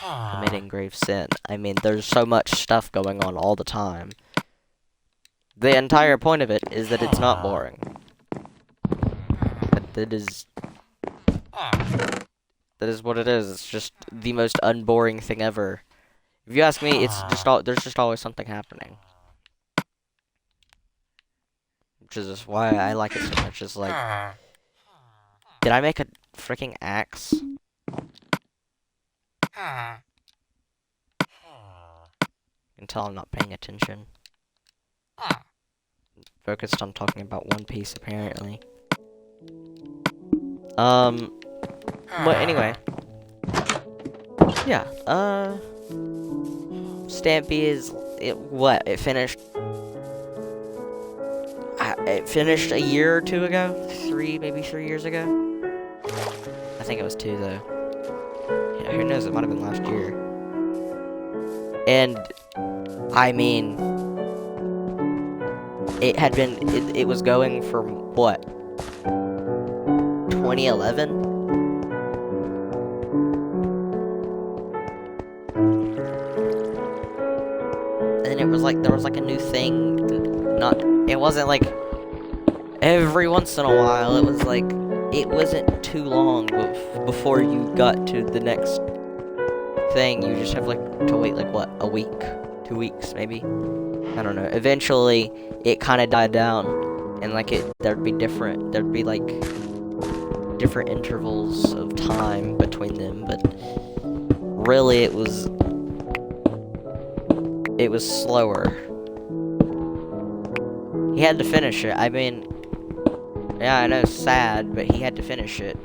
Speaker 1: committing grave sin. I mean, there's so much stuff going on all the time. The entire point of it is that it's not boring. That is what it is. It's just the most unboring thing ever. If you ask me, there's just always something happening. Which is just why I like it so much. It's like, did I make a freaking axe? Until I'm not paying attention. Focused on talking about One Piece, apparently. But anyway. Yeah, Stampy is, it finished, it finished a year or two ago? Maybe 3 years ago? I think it was 2, though. Yeah, who knows, it might have been last year. And, I mean, it was going from, what? 2011? And it was like, there was like a new thing, it wasn't like, every once in a while, it was like, it wasn't too long before you got to the next thing. You just have like to wait like what, a week, 2 weeks maybe, I don't know. Eventually it kind of died down, and like there'd be like different intervals of time between them, but really it was slower. He had to finish it. I mean, yeah, I know it's sad, but he had to finish it.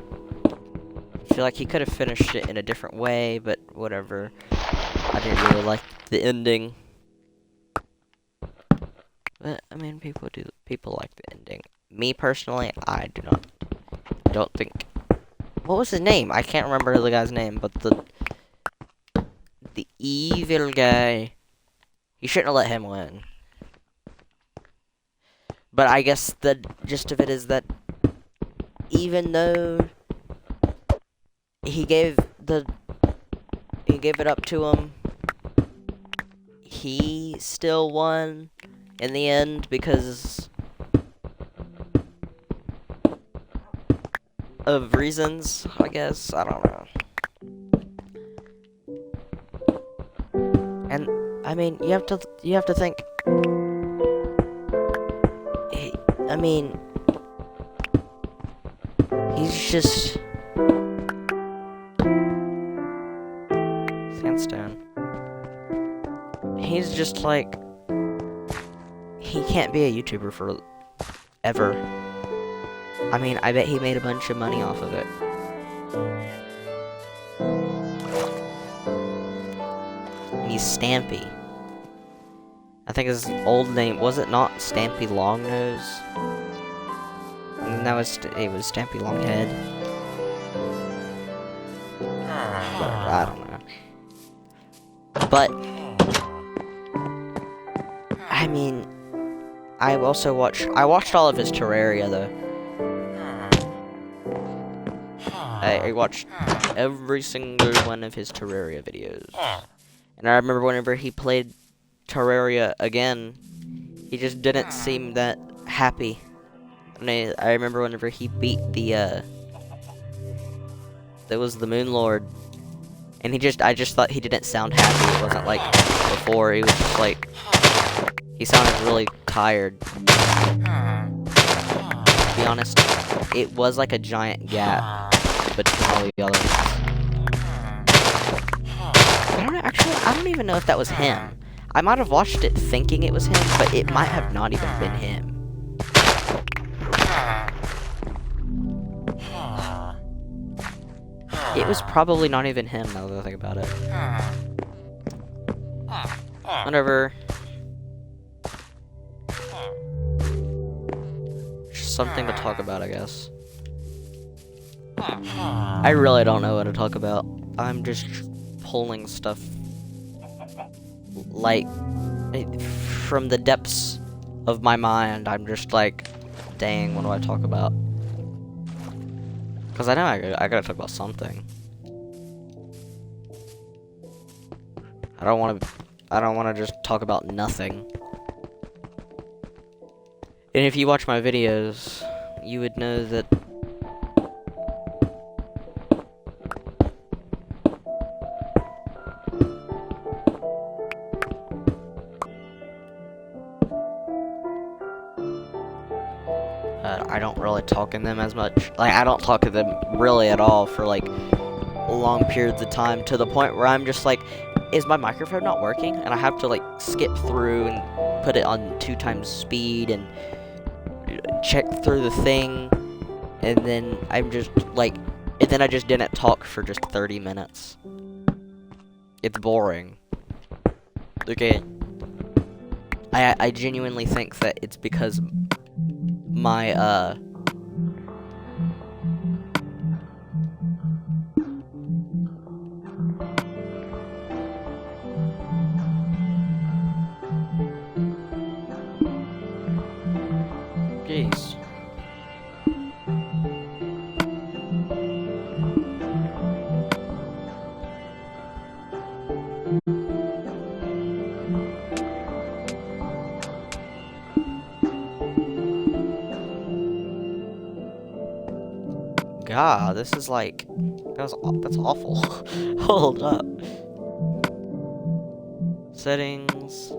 Speaker 1: I feel like he could have finished it in a different way, but whatever. I didn't really like the ending. But, I mean, people like the ending. Me, personally, I don't think... What was his name? I can't remember the guy's name, but the evil guy. You shouldn't have let him win. But I guess the gist of it is that even though he gave it up to him, he still won in the end because of reasons, I guess. I don't know. And I mean, you have to think. I mean, he's just sandstone. He's just like, he can't be a YouTuber forever. I mean, I bet he made a bunch of money off of it. He's Stampy. I think his old name, was it not Stampy Longnose? And it was Stampy Longhead. But I don't know. But I mean, I watched all of his Terraria though. I watched every single one of his Terraria videos. And I remember whenever he played Terraria again, he just didn't seem that happy. And I remember whenever he beat that was the Moon Lord, and I just thought he didn't sound happy. It wasn't like before. He was just like, he sounded really tired. To be honest, it was like a giant gap between all the others. I don't even know if that was him. I might have watched it thinking it was him, but it might have not even been him. It was probably not even him, now that I think about it. Whatever. Just something to talk about, I guess. I really don't know what to talk about. I'm just pulling stuff, like, from the depths of my mind. I'm just like, dang, what do I talk about? Because I know I gotta talk about something. I don't want to just talk about nothing. And if you watch my videos, you would know that talk in them as much. Like, I don't talk to them really at all for, like, long periods of time, to the point where I'm just like, is my microphone not working? And I have to, like, skip through and put it on 2 times speed and check through the thing. And then I'm just, like, and then I just didn't talk for just 30 minutes. It's boring. Okay. I genuinely think that it's because my, jeez. God, this is like, that's awful. Hold up. Settings,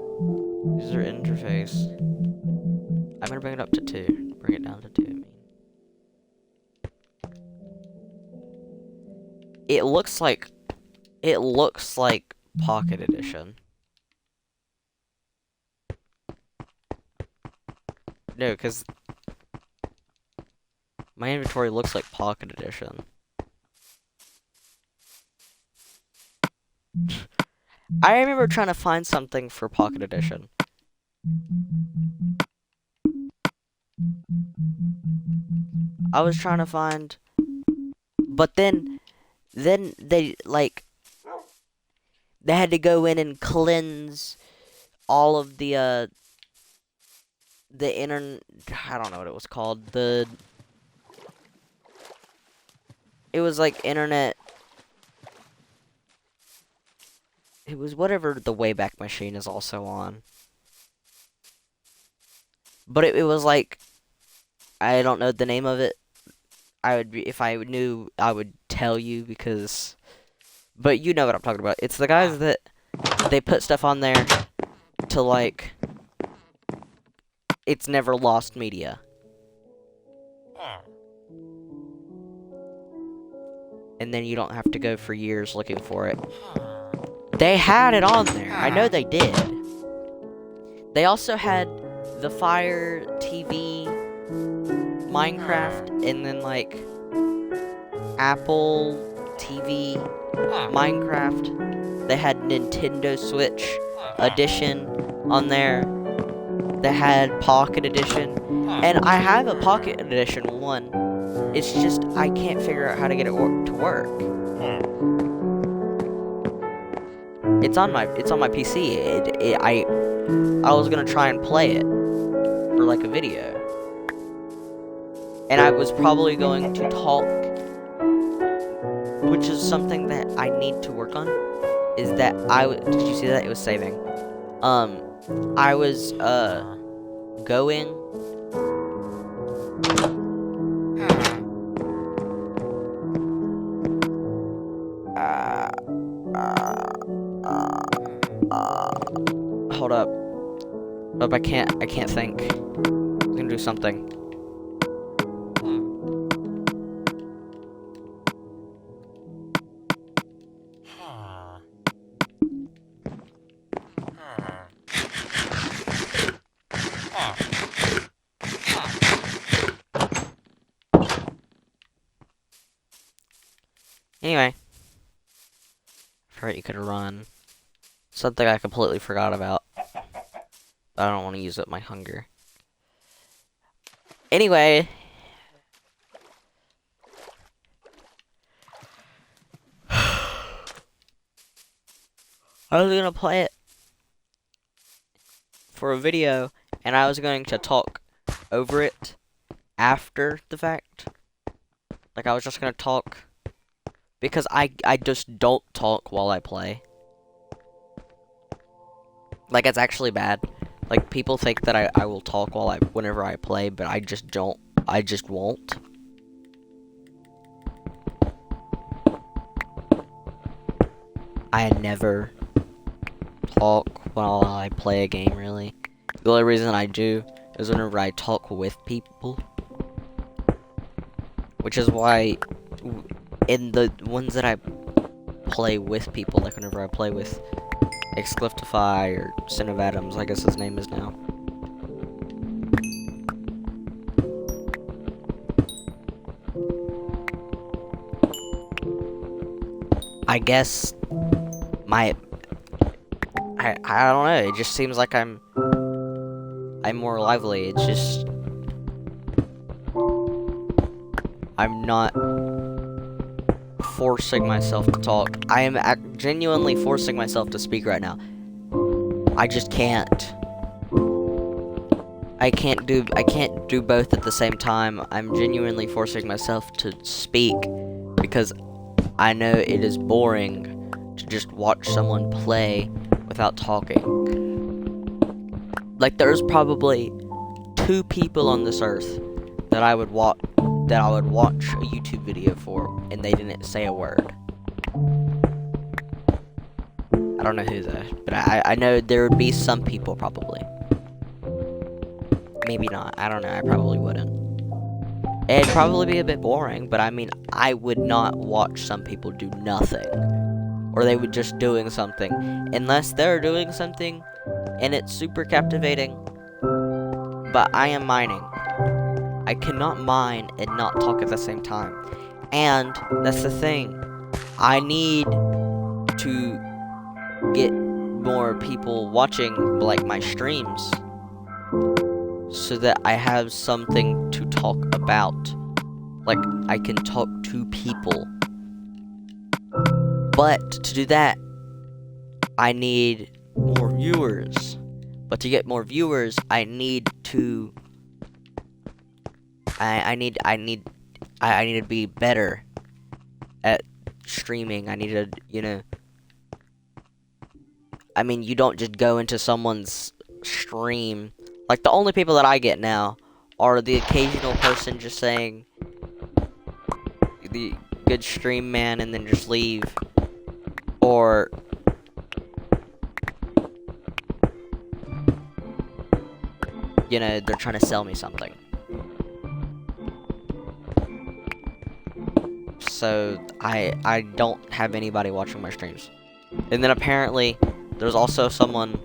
Speaker 1: user interface. I'm gonna bring it up to 2. Bring it down to 2. I mean, it looks like Pocket Edition. No, because my inventory looks like Pocket Edition. I remember trying to find something for Pocket Edition. I was trying to find, but then they, like, they had to go in and cleanse all of the internet. I don't know what it was called. It was like internet. It was whatever the Wayback Machine is also on. But it was like, I don't know the name of it. I would be, if I knew, I would tell you, because, but you know what I'm talking about. It's the guys that they put stuff on there to, like, it's never lost media. And then you don't have to go for years looking for it. They had it on there. I know they did. They also had the Fire TV, Minecraft, and then, like, Apple TV, Minecraft. They had Nintendo Switch Edition on there. They had Pocket Edition. And I have a Pocket Edition one. It's just, I can't figure out how to get it to work. It's on my PC. I was gonna try and play it for, like, a video. And I was probably going to talk, which is something that I need to work on, is that did you see that? It was saving. I was, going... hold up. I can't think. I'm gonna do something. Anyway. I forgot you could run. Something I completely forgot about. I don't want to use up my hunger. Anyway. I was gonna play it for a video, and I was going to talk over it after the fact. Like, I was just gonna talk, because I just don't talk while I play. Like, it's actually bad. Like, people think that I will talk whenever I play, but I just don't. I just won't. I never talk while I play a game, really. The only reason I do is whenever I talk with people. which is why in the ones that I play with people, like whenever I play with Excliftify or Sin of Atoms, I guess his name is now. I guess I don't know, it just seems like I'm more lively. It's just I'm not forcing myself to talk. I am genuinely forcing myself to speak right now. I just can't. I can't do both at the same time. I'm genuinely forcing myself to speak because I know it is boring to just watch someone play without talking. Like, there's probably 2 people on this earth that I would watch a YouTube video for, and they didn't say a word. I don't know who though, but I know there would be some people probably. Maybe not. I don't know. I probably wouldn't. It'd probably be a bit boring, but I mean, I would not watch some people do nothing. Or they would just doing something. Unless they're doing something and it's super captivating. But I am mining. I cannot mine and not talk at the same time. And that's the thing. I need to get more people watching like my streams so that I have something to talk about. Like, I can talk to people. But to do that, I need more viewers. But to get more viewers, I need to be better at streaming. I need to, you know, I mean, you don't just go into someone's stream. Like, the only people that I get now are the occasional person just saying the good stream, man, and then just leave. Or you know, they're trying to sell me something. So I don't have anybody watching my streams. And then apparently there's also someone,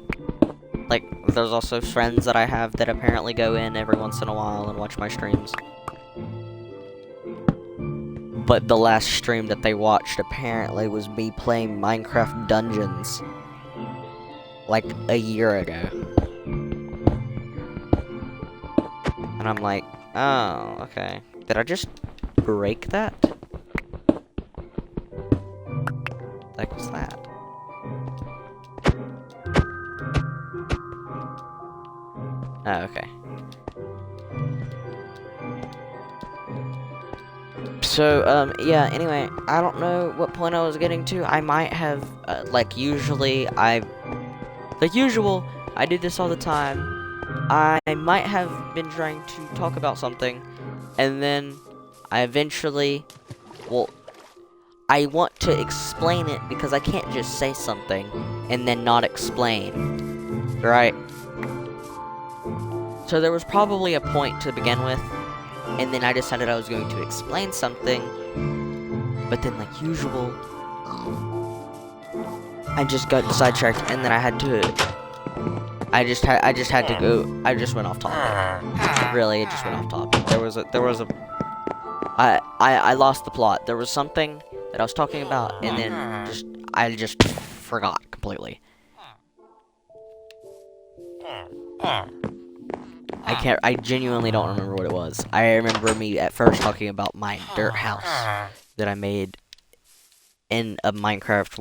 Speaker 1: like, there's also friends that I have that apparently go in every once in a while and watch my streams. But the last stream that they watched apparently was me playing Minecraft Dungeons like a year ago. And I'm like, oh, okay. Did I just break that? Like, what's that? Oh, okay. So, yeah, anyway, I don't know what point I was getting to. I might have, like usual, I do this all the time. I might have been trying to talk about something, and then I eventually, well, I want to explain it because I can't just say something and then not explain, right? So there was probably a point to begin with, and then I decided I was going to explain something, but then, like usual, I just got sidetracked, and then I had to. I just had to go. I just went off topic. Really, it just went off topic. I lost the plot. There was something that I was talking about, and then I just forgot completely. I genuinely don't remember what it was. I remember me at first talking about my dirt house that I made in a Minecraft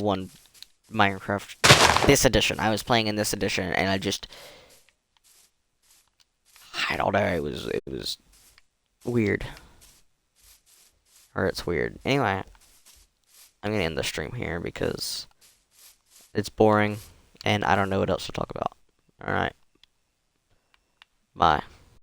Speaker 1: this edition. I was playing in this edition, and I don't know, it was weird. Or it's weird. Anyway, I'm gonna end the stream here because it's boring, and I don't know what else to talk about. Alright. Bye.